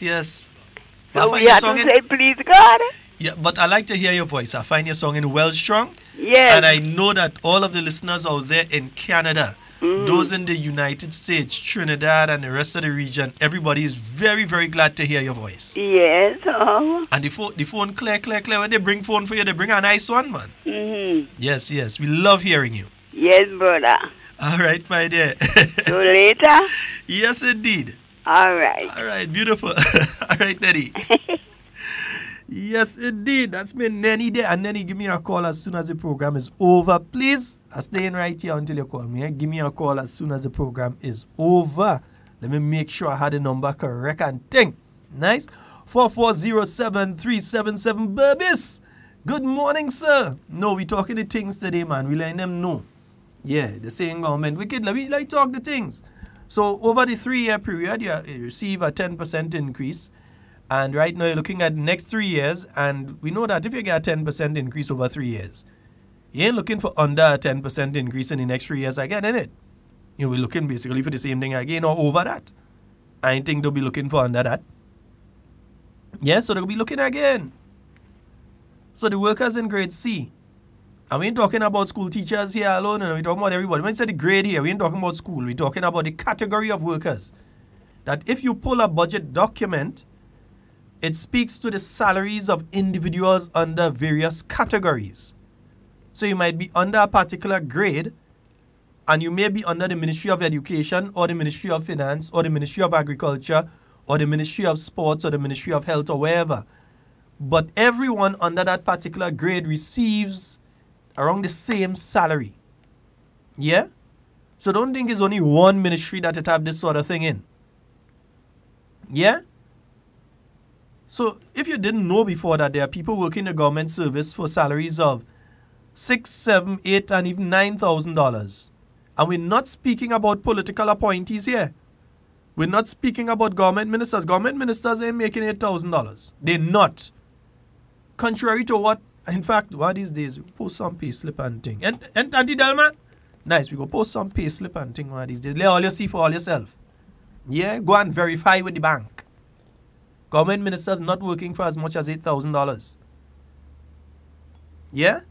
So we have to say, please, God. Yeah, but I like to hear your voice. I find your song in well strong. Yes. And I know that all of the listeners out there in Canada, those in the United States, Trinidad, and the rest of the region, everybody is very, very glad to hear your voice. Yes. And the phone clear. When they bring phone for you, they bring a nice one, man. Yes. We love hearing you. Yes, brother. All right, my dear. So later? Yes, indeed. All right. All right, beautiful. All right, Nenny. Yes, indeed. That's me, Nenny there. And Nenny, give me a call as soon as the program is over. Please, I'm staying right here until you call me. Eh? Give me a call as soon as the program is over. Let me make sure I had the number correct and thing. Nice. 4407377 babies. Good morning, sir. No, we talking the things today, man. We letting them know. Yeah, the saying government wicked. Let me talk the things. So over the 3-year period, you receive a 10% increase. And right now you're looking at the next 3 years. And we know that if you get a 10% increase over 3 years, you ain't looking for under a 10% increase in the next 3 years again, innit? You'll be looking basically for the same thing again or over that. I think they'll be looking for under that. Yeah, so they'll be looking again. So the workers in grade C, and we ain't talking about school teachers here alone, and we're talking about everybody. When we say the grade here, we ain't talking about school. We're talking about the category of workers. That if you pull a budget document, it speaks to the salaries of individuals under various categories. So you might be under a particular grade, and you may be under the Ministry of Education, or the Ministry of Finance, or the Ministry of Agriculture, or the Ministry of Sports, or the Ministry of Health, or wherever. But everyone under that particular grade receives around the same salary. Yeah? So don't think it's only one ministry that it have this sort of thing in. Yeah? So if you didn't know before that there are people working in the government service for salaries of $6,000, $7,000, $8,000, and even $9,000. And we're not speaking about political appointees here. We're not speaking about government ministers. Government ministers ain't making $8,000. They're not. Contrary to what, in fact, one of these days, we post some pay slip and thing. And Auntie Delma, nice, we go post some pay slip and thing one of these days. Let all you see for all yourself. Yeah, go and verify with the bank. Government ministers not working for as much as $8,000. Yeah?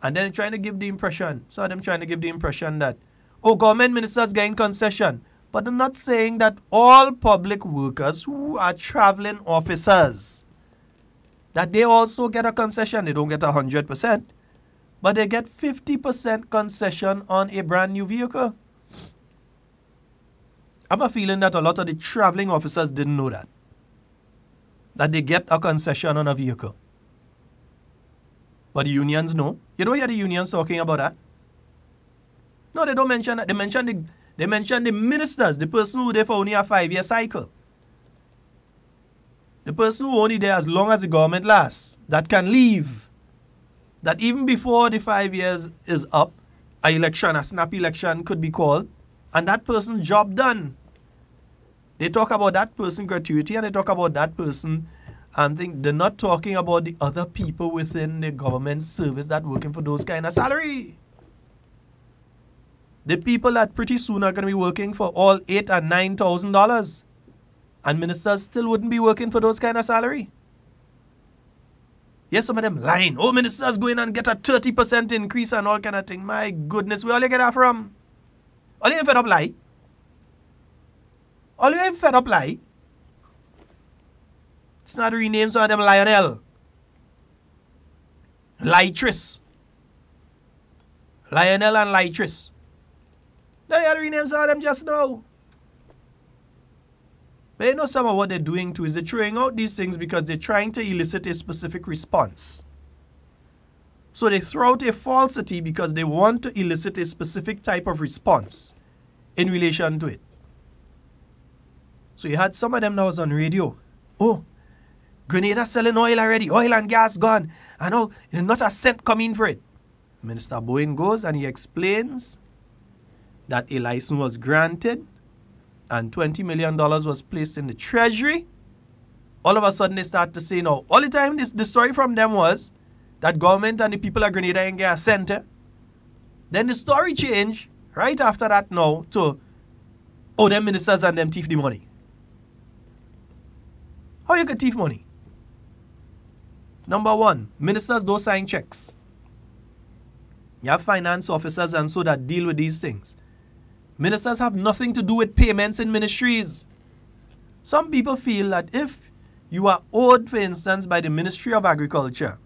And then trying to give the impression, some of them trying to give the impression that, oh, government ministers getting concession. But they're not saying that all public workers who are traveling officers, that they also get a concession. They don't get 100%, but they get 50% concession on a brand new vehicle. I have a feeling that a lot of the traveling officers didn't know that they get a concession on a vehicle. But the unions know. You don't hear the unions talking about that. No, they don't mention that. They mention the ministers, the person who there for only a 5-year cycle. The person who only there as long as the government lasts, that can leave. That even before the 5 years is up, a snap election could be called, and that person's job done. They talk about that person gratuity, and they talk about that person, and they're not talking about the other people within the government service that working for those kind of salary. The people that pretty soon are going to be working for all $8,000 and $9,000. And ministers still wouldn't be working for those kind of salary. Yes, some of them lying. Oh, ministers go in and get a 30% increase and all kind of thing. My goodness, where all you get that from? All you ain't fed up lie? All you ain't fed up lie? It's not rename some of them Lionel. Lytris. Lionel and Lytris. They had rename some of them just now. But you know some of what they're doing too is they're throwing out these things because they're trying to elicit a specific response. So they throw out a falsity because they want to elicit a specific type of response in relation to it. So you had some of them that was on radio. Oh, Grenada selling oil already. Oil and gas gone. I know there's not a cent coming for it. Minister Bowen goes and he explains that a license was granted and $20 million was placed in the treasury all of a sudden they start to say no. All the time the story from them was that government and the people of Grenada ain't get a center. Then the story changed right after that now to, oh, them ministers and them thief the money. How you can thief money? Number one, ministers don't sign checks. You have finance officers and so that deal with these things. Ministers have nothing to do with payments in ministries. Some people feel that if you are owed, for instance, by the Ministry of Agriculture,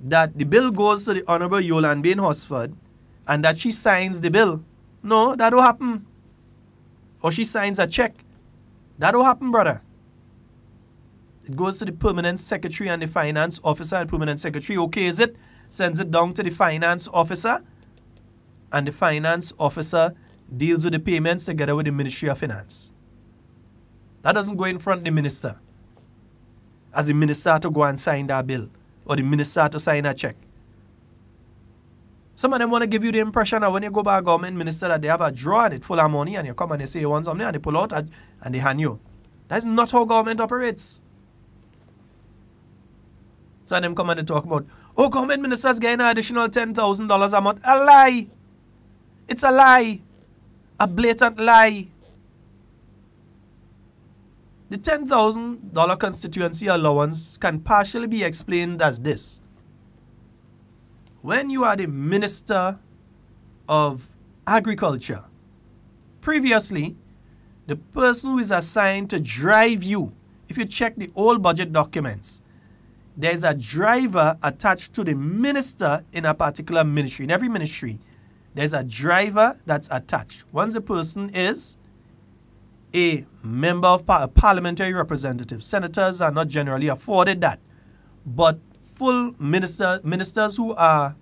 that the bill goes to the Honorable Yolande Bain Hosford and that she signs the bill. No, that don't happen. Or she signs a check. That don't happen, brother. It goes to the permanent secretary and the finance officer, and permanent secretary, okay, is it? Sends it down to the finance officer, and the finance officer deals with the payments together with the Ministry of Finance. That doesn't go in front of the minister, as the minister to go and sign that bill, or the minister to sign a check. Some of them want to give you the impression that when you go by a government minister that they have a drawer and it's full of money and you come and they say you want something and they pull out and they hand you. That's not how government operates. So them come and they talk about, oh, government ministers getting an additional $10,000 a month. A lie. It's a lie. A blatant lie. The $10,000 constituency allowance can partially be explained as this. When you are the Minister of Agriculture, previously, the person who is assigned to drive you, if you check the old budget documents, there's a driver attached to the minister in a particular ministry. In every ministry, there's a driver that's attached. Once the person is a member of a parliamentary representative, senators are not generally afforded that. But full ministers who are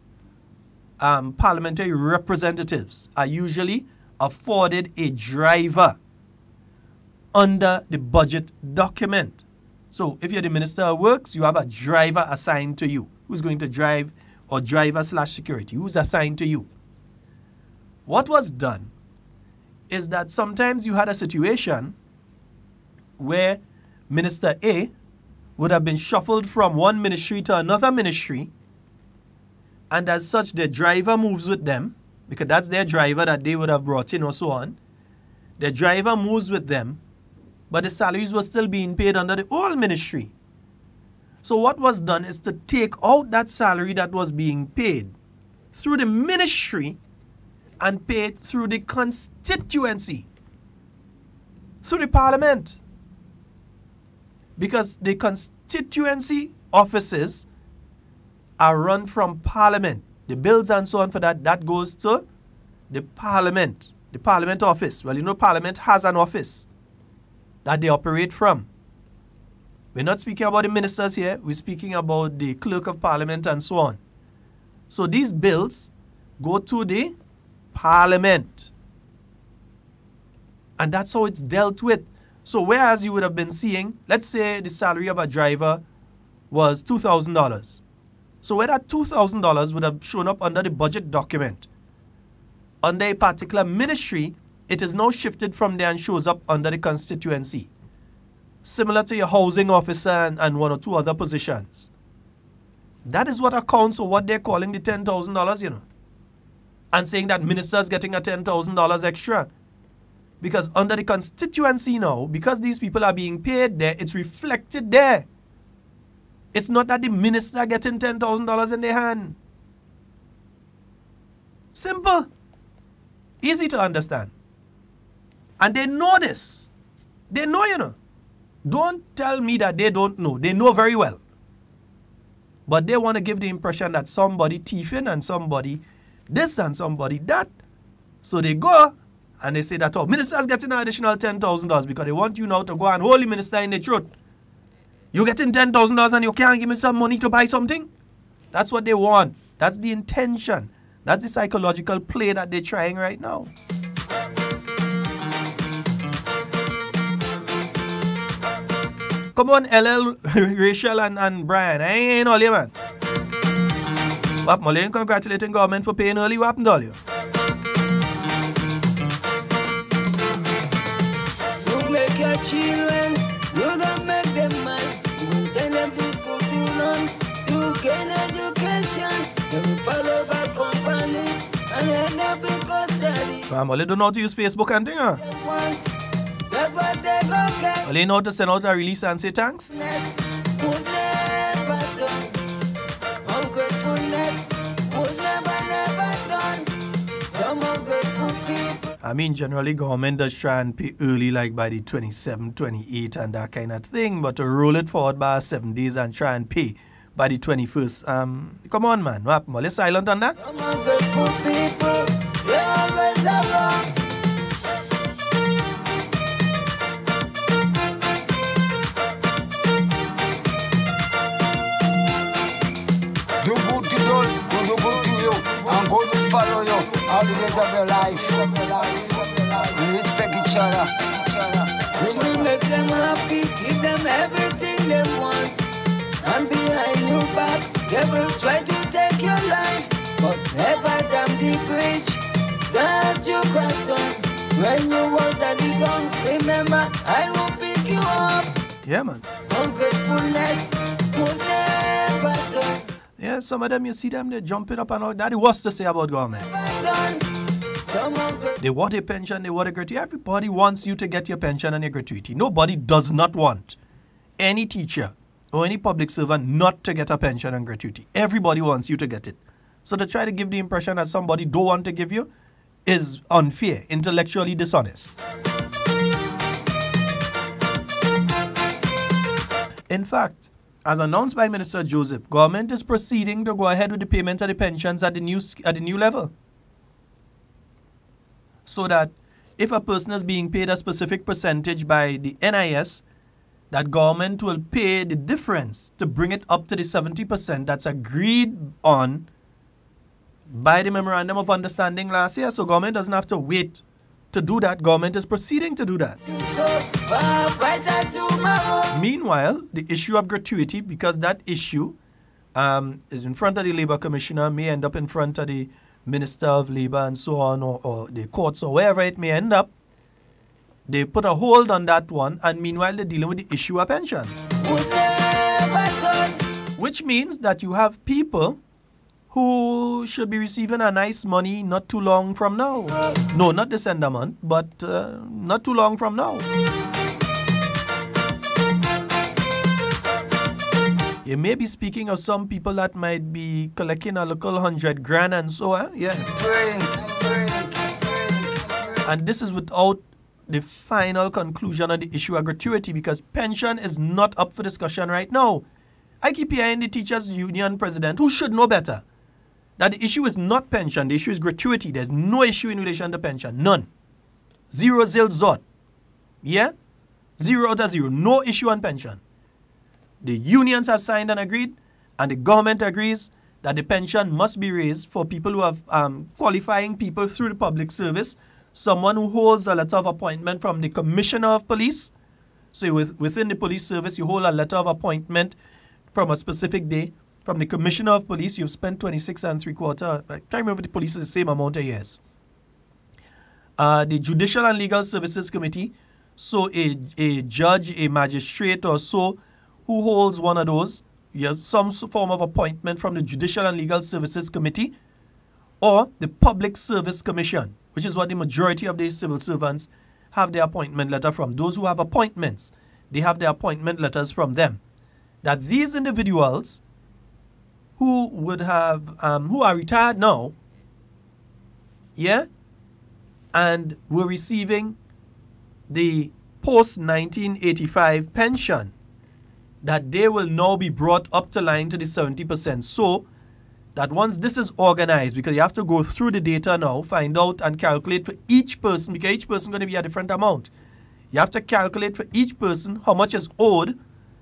parliamentary representatives are usually afforded a driver under the budget document. So if you're the Minister of Works, you have a driver assigned to you who's going to drive, or driver/security, who's assigned to you. What was done is that sometimes you had a situation where Minister A would have been shuffled from one ministry to another ministry, and as such the driver moves with them, because that's their driver that they would have brought in or so on. The driver moves with them, but the salaries were still being paid under the old ministry. So what was done is to take out that salary that was being paid through the ministry and pay it through the constituency, through the parliament. Because the constituency offices are run from parliament. The bills and so on for that goes to the parliament office. Well, you know, parliament has an office that they operate from. We're not speaking about the ministers here. We're speaking about the clerk of parliament and so on. So these bills go to the parliament. And that's how it's dealt with. So whereas you would have been seeing, let's say the salary of a driver was $2,000. So where that $2,000 would have shown up under the budget document, under a particular ministry, it is now shifted from there and shows up under the constituency. Similar to your housing officer and one or two other positions. That is what accounts for what they're calling the $10,000, you know. And saying that ministers getting a $10,000 extra. Because under the constituency now, because these people are being paid there, it's reflected there. It's not that the minister getting $10,000 in their hand. Simple. Easy to understand. And they know this. They know, you know. Don't tell me that they don't know. They know very well. But they want to give the impression that somebody thieving and somebody this and somebody that. So they go and they say that, oh, ministers getting an additional $10,000 because they want you now to go and hold the minister in the throat. You getting $10,000 and you can't give me some money to buy something? That's what they want. That's the intention. That's the psychological play that they're trying right now. Come on, LL, Rachel, and Brian. I ain't all you, man. What, Molly, congratulating government for paying early. What happened, all you? You make your children, you don't make them Well, they don't know how to use Facebook and thing, huh? Well, they know how to send out a release and say thanks. I mean, generally, government does try and pay early, like by the 27, 28 and that kind of thing. But to roll it forward by 7 days and try and pay by the 21st, come on, man. What happened? Let's silent on that. Do good to those who do good to you, and God will follow you all the days of your life. We respect each other. We will make them happy, give them everything they want. And behind your back, they will try to take your life, but never damn the bridge that you cross on. When you was at the gun, remember, I will pick you up. Yeah, man. Ungratefulness would never done. Yeah, some of them, you see them, they're jumping up and all that. What's to say about government? They want a pension, they want a gratuity. Everybody wants you to get your pension and your gratuity. Nobody does not want any teacher or any public servant not to get a pension and gratuity. Everybody wants you to get it. So to try to give the impression that somebody don't want to give you is unfair, intellectually dishonest. In fact, as announced by Minister Joseph, government is proceeding to go ahead with the payment of the pensions at the new level. So that if a person is being paid a specific percentage by the NIS, that government will pay the difference to bring it up to the 70% that's agreed on by the Memorandum of Understanding last year. So government doesn't have to wait to do that. Government is proceeding to do that. Meanwhile, the issue of gratuity, because that issue is in front of the Labour Commissioner, may end up in front of the Minister of Labour and so on, or the courts, or wherever it may end up, they put a hold on that one, and meanwhile they're dealing with the issue of pension. Which means that you have people who should be receiving a nice money not too long from now. No, not December month, but not too long from now. You may be speaking of some people that might be collecting a local 100 grand and so on. Yeah. And this is without the final conclusion on the issue of gratuity, because pension is not up for discussion right now. I keep hearing the teachers' union president, who should know better, that the issue is not pension, the issue is gratuity. There's no issue in relation to pension. None. Zero zil zot. Yeah? 0 out of 0. No issue on pension. The unions have signed and agreed, and the government agrees that the pension must be raised for people who have qualifying people through the public service, someone who holds a letter of appointment from the Commissioner of Police. So within the police service, you hold a letter of appointment from a specific day. From the Commissioner of Police, you've spent 26 3/4. I can't remember the police is the same amount of years. The Judicial and Legal Services Committee, so a judge, a magistrate or so, who holds one of those, you have some form of appointment from the Judicial and Legal Services Committee or the Public Service Commission, which is what the majority of the civil servants have their appointment letter from. Those who have appointments, they have their appointment letters from them. That these individuals who would have, who are retired now, yeah, and were receiving the post-1985 pension, that they will now be brought up to line to the 70%. So that once this is organized, because you have to go through the data now, find out and calculate for each person, because each person is going to be a different amount. You have to calculate for each person how much is owed,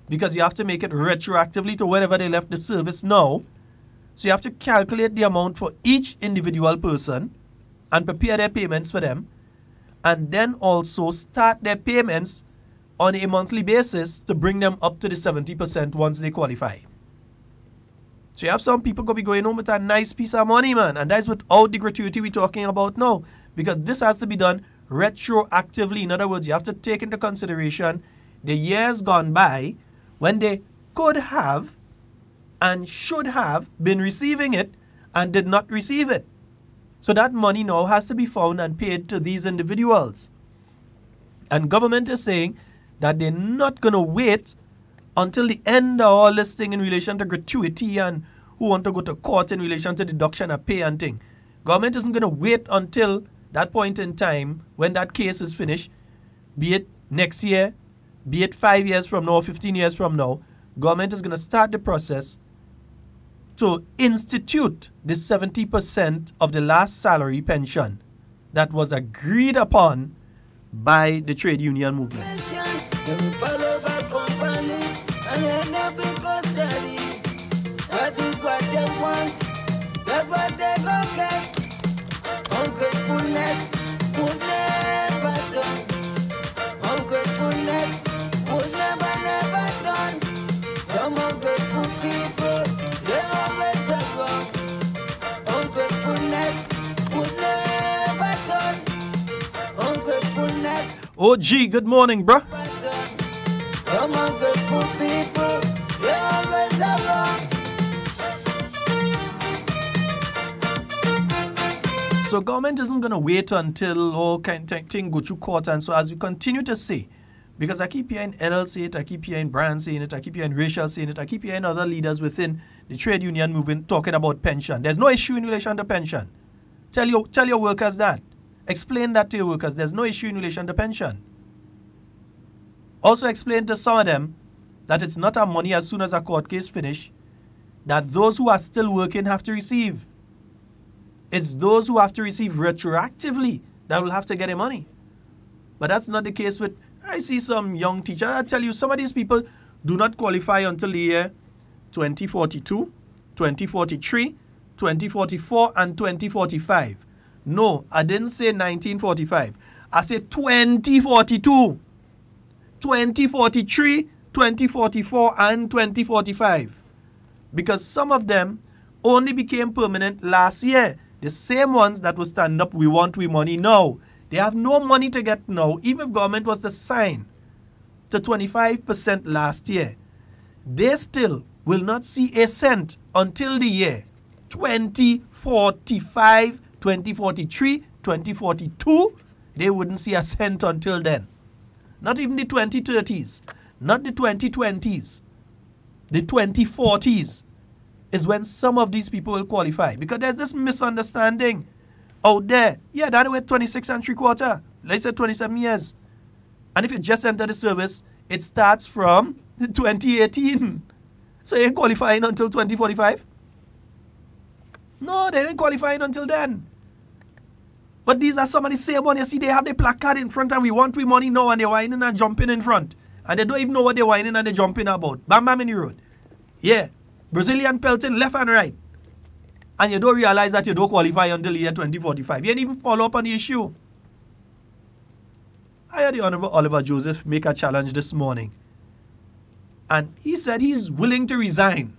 because you have to make it retroactively to whenever they left the service now. So you have to calculate the amount for each individual person and prepare their payments for them, and then also start their payments on a monthly basis to bring them up to the 70% once they qualify. So you have some people going to be going home with a nice piece of money, man, and that's without the gratuity we're talking about now, because this has to be done retroactively. In other words, you have to take into consideration the years gone by when they could have and should have been receiving it and did not receive it. So that money now has to be found and paid to these individuals. And government is saying that they're not going to wait until the end of all this thing in relation to gratuity and who want to go to court in relation to deduction of pay and thing. Government isn't going to wait until that point in time when that case is finished, be it next year, be it 5 years from now or 15 years from now. Government is going to start the process to institute the 70% of the last salary pension that was agreed upon by the trade union movement. That is what they want, that's what they go get. Ungratefulness would never done. Ungratefulness would never done. Some ungrateful people, they always are wrong. Ungratefulness would never done. Ungratefulness. OG, good morning, bruh. Some ungrateful people, they always are wrong. So government isn't going to wait until all kind of thing go through court. And so as we continue to say, because I keep hearing NL say it, I keep hearing Brian saying it, I keep hearing Rachel saying it, I keep hearing other leaders within the trade union movement talking about pension. There's no issue in relation to pension. Tell your workers that. Explain that to your workers. There's no issue in relation to pension. Also explain to some of them that it's not our money as soon as a court case finish, that those who are still working have to receive. It's those who have to receive retroactively that will have to get their money. But that's not the case with, I see some young teachers. I tell you, some of these people do not qualify until the year 2042, 2043, 2044, and 2045. No, I didn't say 1945. I said 2042, 2043, 2044, and 2045. Because some of them only became permanent last year. The same ones that will stand up, we want we money now. They have no money to get now. Even if government was to sign to 25% last year, they still will not see a cent until the year 2045, 2043, 2042. They wouldn't see a cent until then. Not even the 2030s, not the 2020s, the 2040s. Is when some of these people will qualify. Because there's this misunderstanding out there. Yeah, that way 26 and 3/4. Let's say 27 years. And if you just enter the service, it starts from 2018. So you ain't qualifying until 2045? No, they didn't qualify until then. But these are some of the same ones. You see, they have the placard in front and we want we money now and they're whining and jumping in front. And they don't even know what they're whining and they're jumping about. Bam, bam in the road. Yeah. Brazilian pelting left and right. And you don't realize that you don't qualify until the year 2045. You didn't even follow up on the issue. I heard the Honorable Oliver Joseph make a challenge this morning. And he said he's willing to resign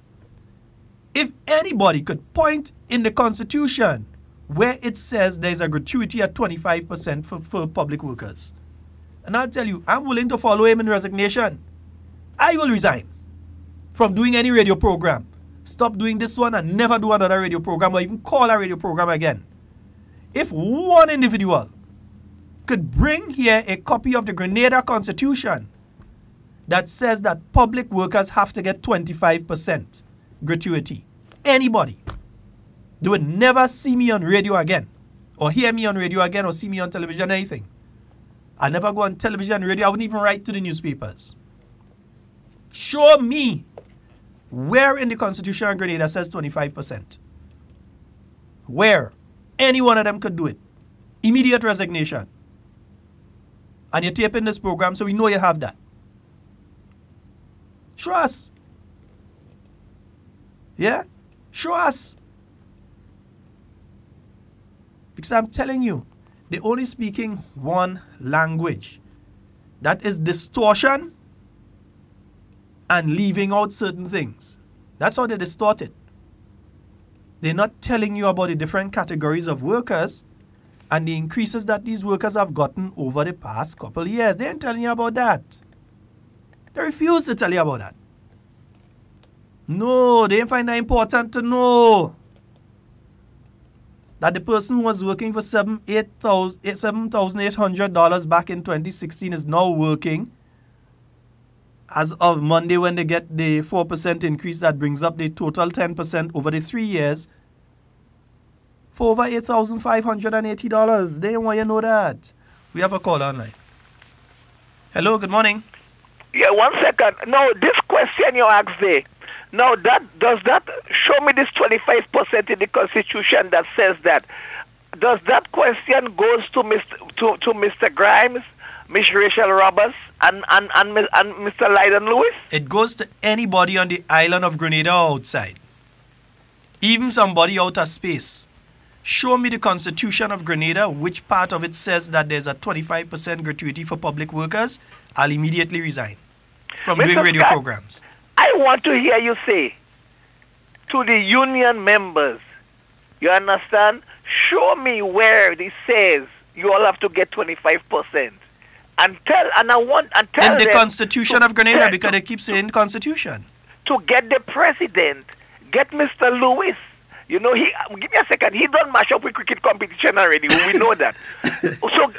if anybody could point in the Constitution where it says there's a gratuity at 25% for public workers. And I'll tell you, I'm willing to follow him in resignation. I will resign from doing any radio program. Stop doing this one and never do another radio program or even call a radio program again. If one individual could bring here a copy of the Grenada Constitution that says that public workers have to get 25% gratuity, anybody, they would never see me on radio again or hear me on radio again or see me on television, anything. I never go on television, radio. I wouldn't even write to the newspapers. Show me where in the Constitution of Grenada says 25%. Where? Any one of them could do it. Immediate resignation. And you're taping this program so we know you have that. Show us. Yeah? Show us. Because I'm telling you, they're only speaking one language. That is distortion and leaving out certain things. That's how they distort it. They're not telling you about the different categories of workers and the increases that these workers have gotten over the past couple of years. They ain't telling you about that. They refuse to tell you about that. No, they ain't find that important to know. that the person who was working for $7,800 back in 2016 is now working as of Monday when they get the 4% increase that brings up the total 10% over the 3 years for over $8,580. They want you to know that. We have a call online. Hello, good morning. Yeah, 1 second. No, this question you asked there. Now, does that show me this 25% in the Constitution that says that? Does that question goes to Mr. Grimes, Miss Rachel Roberts, and Mr. Lyden Lewis? It goes to anybody on the island of Grenada or outside. Even somebody out of space. Show me the Constitution of Grenada, which part of it says that there's a 25% gratuity for public workers. I'll immediately resign from doing radio programs. I want to hear you say to the union members, you understand? Show me where it says you all have to get 25%. And tell in the Constitution of Grenada, because they keep saying Constitution. To get the president, get Mr. Lewis. You know, give me a second. He done mash up with cricket competition already. We know that. So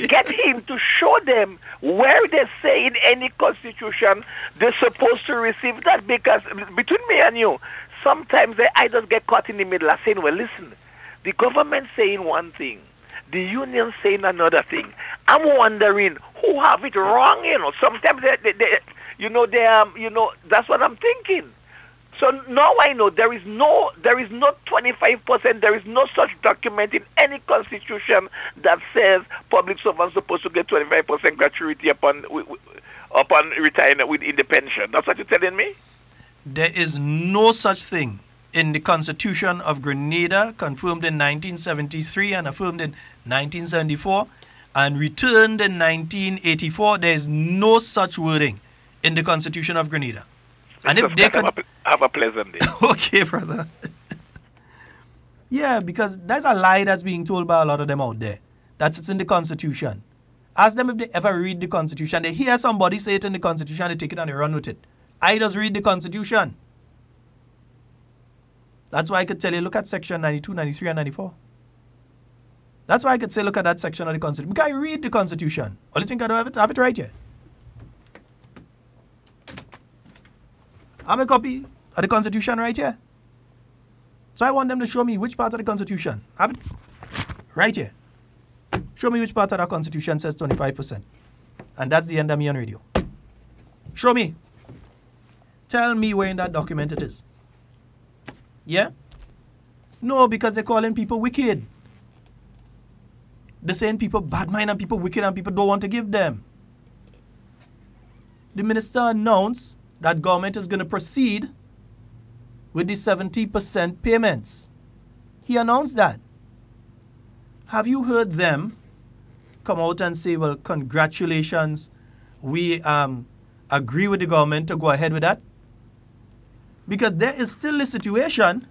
get him to show them where they say in any constitution they're supposed to receive that. Because between me and you, sometimes I just get caught in the middle of saying, well, listen, the government saying one thing, the union saying another thing. I'm wondering who have it wrong. You know, sometimes that's what I'm thinking. So now I know there is no 25%. There is no such document in any constitution that says public servants are supposed to get 25% gratuity upon retiring in the pension. That's what you're telling me? There is no such thing in the Constitution of Grenada, confirmed in 1973 and affirmed in 1974 and returned in 1984. There is no such wording in the Constitution of Grenada. And if they could have a pleasant day. Okay, brother. Yeah, because there's a lie that's being told by a lot of them out there. That it's in the Constitution. Ask them if they ever read the Constitution. They hear somebody say it in the Constitution, they take it and they run with it. I just read the Constitution. That's why I could tell you, look at section 92, 93, and 94. That's why I could say, look at that section of the Constitution. Because I read the Constitution. Only thing I don't have it right here. I have a copy of the Constitution right here. So I want them to show me which part of the Constitution. I have it right here. Show me which part of the Constitution says 25%. And that's the end of me on radio. Show me. Tell me where in that document it is. Yeah? No, because they're calling people wicked. They're saying people bad mind and people wicked and people don't want to give them. The minister announced that government is going to proceed with the 70% payments. He announced that. Have you heard them come out and say, well, congratulations, we agree with the government to go ahead with that? Because there is still a situation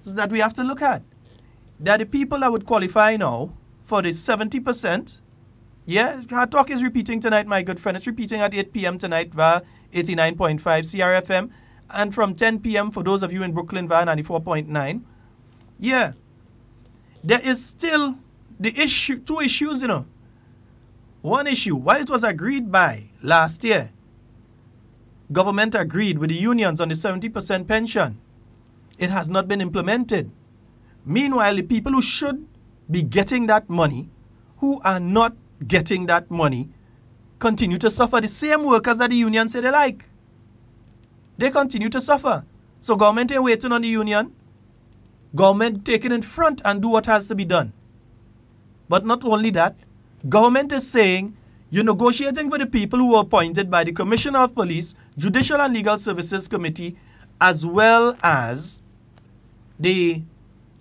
that we have to look at. There are the people that would qualify now for the 70%. Yeah, HARDTALK is repeating tonight, my good friend. It's repeating at 8 p.m. tonight via 89.5 CRFM. And from 10 p.m. for those of you in Brooklyn via 94.9. Yeah. There is still the issue, two issues, you know. One issue, while it was agreed by last year, government agreed with the unions on the 70% pension. It has not been implemented. Meanwhile, the people who should be getting that money, who are not getting that money, continue to suffer. The same workers that the union say they like. They continue to suffer. So government ain't waiting on the union. Government taking in front and do what has to be done. But not only that, government is saying you're negotiating with the people who were appointed by the Commissioner of Police, Judicial and Legal Services Committee, as well as the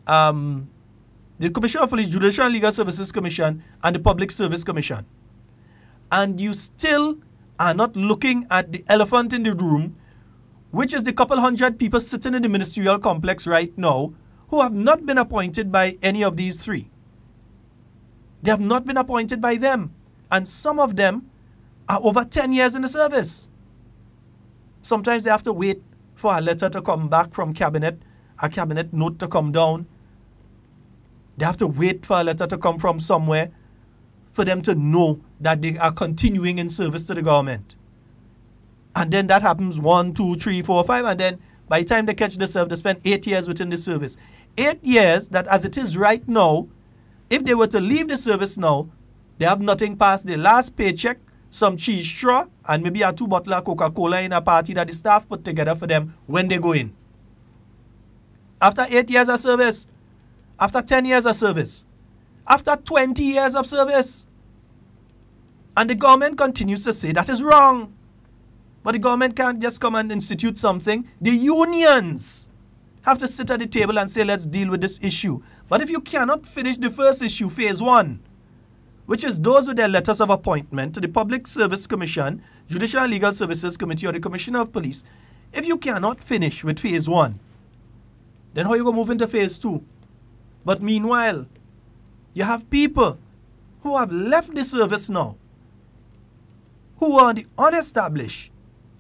Commissioner of Police, Judicial and Legal Services Commission, and the Public Service Commission. And you still are not looking at the elephant in the room, which is the couple hundred people sitting in the ministerial complex right now who have not been appointed by any of these three. They have not been appointed by them. And some of them are over 10 years in the service. Sometimes they have to wait for a letter to come back from cabinet, a cabinet note to come down, They have to wait for a letter to come from somewhere for them to know that they are continuing in service to the government. And then that happens 1, 2, 3, 4, 5, and then by the time they catch the service, they spend 8 years within the service. 8 years that as it is right now, if they were to leave the service now, they have nothing past their last paycheck, some cheese straw, and maybe a 2 bottles of Coca-Cola in a party that the staff put together for them when they go in. After 8 years of service, after 10 years of service, after 20 years of service, and the government continues to say that is wrong. But the government can't just come and institute something. The unions have to sit at the table and say, let's deal with this issue. But if you cannot finish the first issue, phase 1, which is those with their letters of appointment to the Public Service Commission, Judicial and Legal Services Committee, or the Commissioner of Police, if you cannot finish with phase 1, then how you going to move into phase 2? But meanwhile, you have people who have left the service now, who are the unestablished,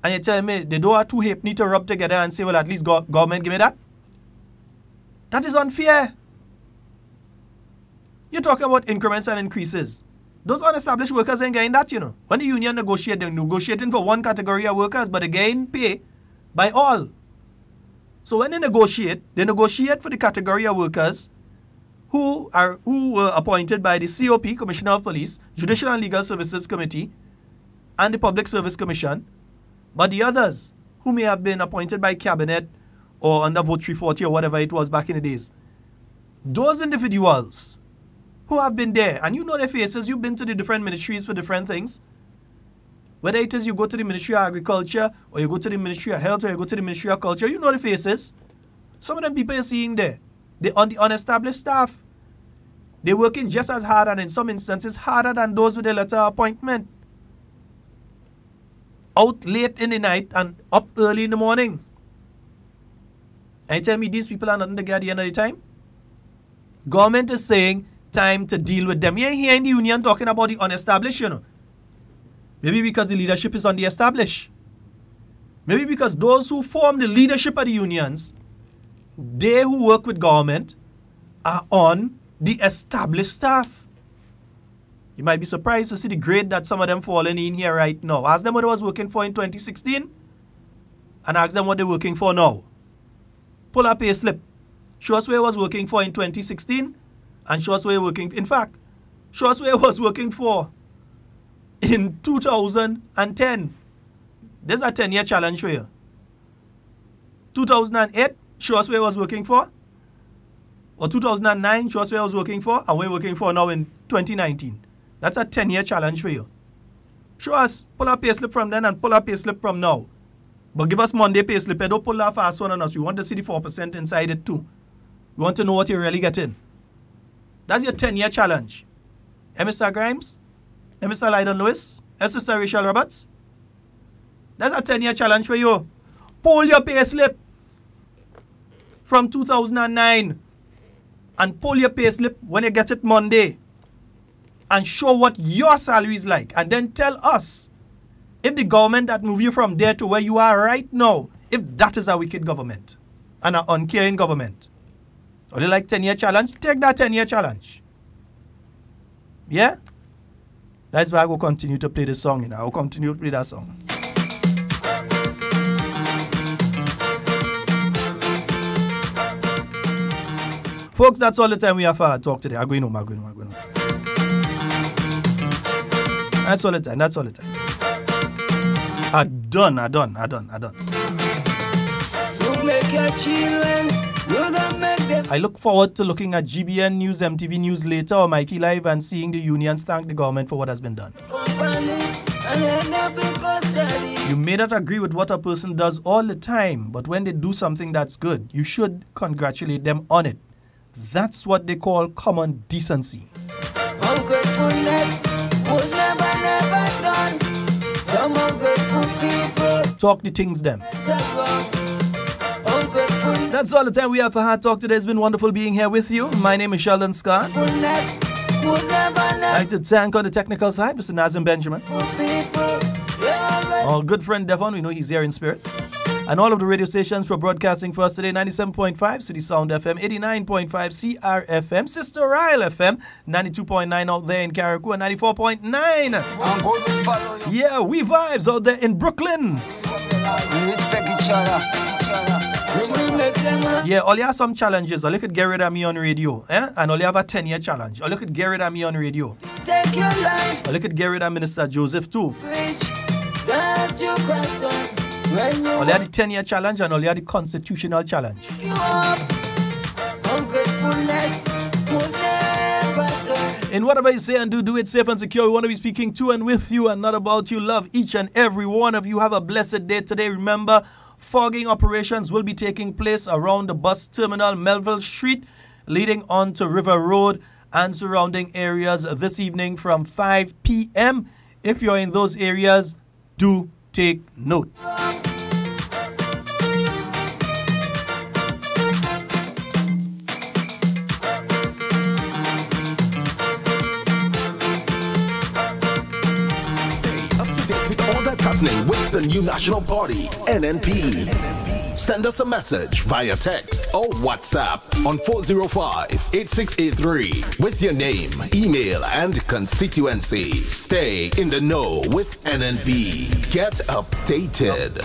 and you tell me they don't have two halfpenny to rub together and say, well, at least government give me that? That is unfair. You're talking about increments and increases. Those unestablished workers ain't getting that, you know. When the union negotiate, they're negotiating for one category of workers, but they gain pay by all. So when they negotiate for the category of workers who were appointed by the COP, Commissioner of Police, Judicial and Legal Services Committee, and the Public Service Commission, but the others who may have been appointed by Cabinet or under Vote 340 or whatever it was back in the days, those individuals who have been there, and you know their faces, you've been to the different ministries for different things, whether it is you go to the Ministry of Agriculture or you go to the Ministry of Health or you go to the Ministry of Culture, you know the faces. Some of them people you're seeing there, they're on the unestablished staff. They're working just as hard and in some instances harder than those with a letter of appointment. Out late in the night and up early in the morning. And you tell me these people are nothing to get at the end of the time? Government is saying time to deal with them. You ain't hearing the union talking about the unestablished, you know. Maybe because the leadership is on the established. Maybe because those who form the leadership of the unions, they who work with government, are on the established staff. You might be surprised to see the grade that some of them falling in here right now. Ask them what they was working for in 2016 and ask them what they're working for now. Pull up a slip. Show us where he was working for in 2016 and show us where you're working. In fact, show us where he was working for in 2010. There's a 10-year challenge for you. 2008, show us where he was working for. Or 2009, show us where he was working for and where you're working for now in 2019. That's a 10-year challenge for you. Show us. Pull up payslip from then and pull up payslip from now. But give us Monday payslip. Don't pull that fast one on us. We want to see the 4% inside it too. We want to know what you're really getting. That's your 10-year challenge. Mr. Grimes? Mr. Lydon Lewis? Sister Rachel Roberts? That's a 10-year challenge for you. Pull your payslip from 2009 and pull your payslip when you get it Monday. And show what your salary is like. And then tell us if the government that move you from there to where you are right now, if that is a wicked government and an uncaring government. Or they like 10-year challenge? Take that 10-year challenge. Yeah? That's why I will continue to play the song. You know? I will continue to play that song. Folks, that's all the time we have for talk today. I'm going home. That's all the time. I'm done. I look forward to looking at GBN News, MTV News later or Mikey Live and seeing the unions thank the government for what has been done. You may not agree with what a person does all the time, but when they do something that's good, you should congratulate them on it. That's what they call common decency. Ungratefulness was never done. Some ungrateful people talk the things them. That's all the time we have for Hard Talk today. It's been wonderful being here with you. My name is Sheldon Scott. I'd like to thank on the technical side, Mr. Nazim Benjamin. Our good friend Devon, we know he's here in spirit. And all of the radio stations for broadcasting for us today: 97.5 CitysoundFM, 89.5 CRFM, Sister Ryle FM, 92.9 out there in Carriacou, and 94.9. Yeah, WeiVybz out there in Brooklyn. Respect each other. Yeah, all you have some challenges. Or you could get rid of me on radio. And all you have a 10-year challenge. Or you could get rid of me on radio. Take your life. Or you could get rid of Minister Joseph too. That's your question. All you have the 10-year challenge and all you have the constitutional challenge. In whatever you say and do it safe and secure. We want to be speaking to and with you and not about you. Love each and every one of you. Have a blessed day today. Remember, fogging operations will be taking place around the bus terminal, Melville Street, leading on to River Road and surrounding areas this evening from 5 p.m. If you're in those areas, do take note. Happening with the new national party, NNP. Send us a message via text or WhatsApp on 405-8683 with your name, email, and constituency. Stay in the know with NNP. Get updated.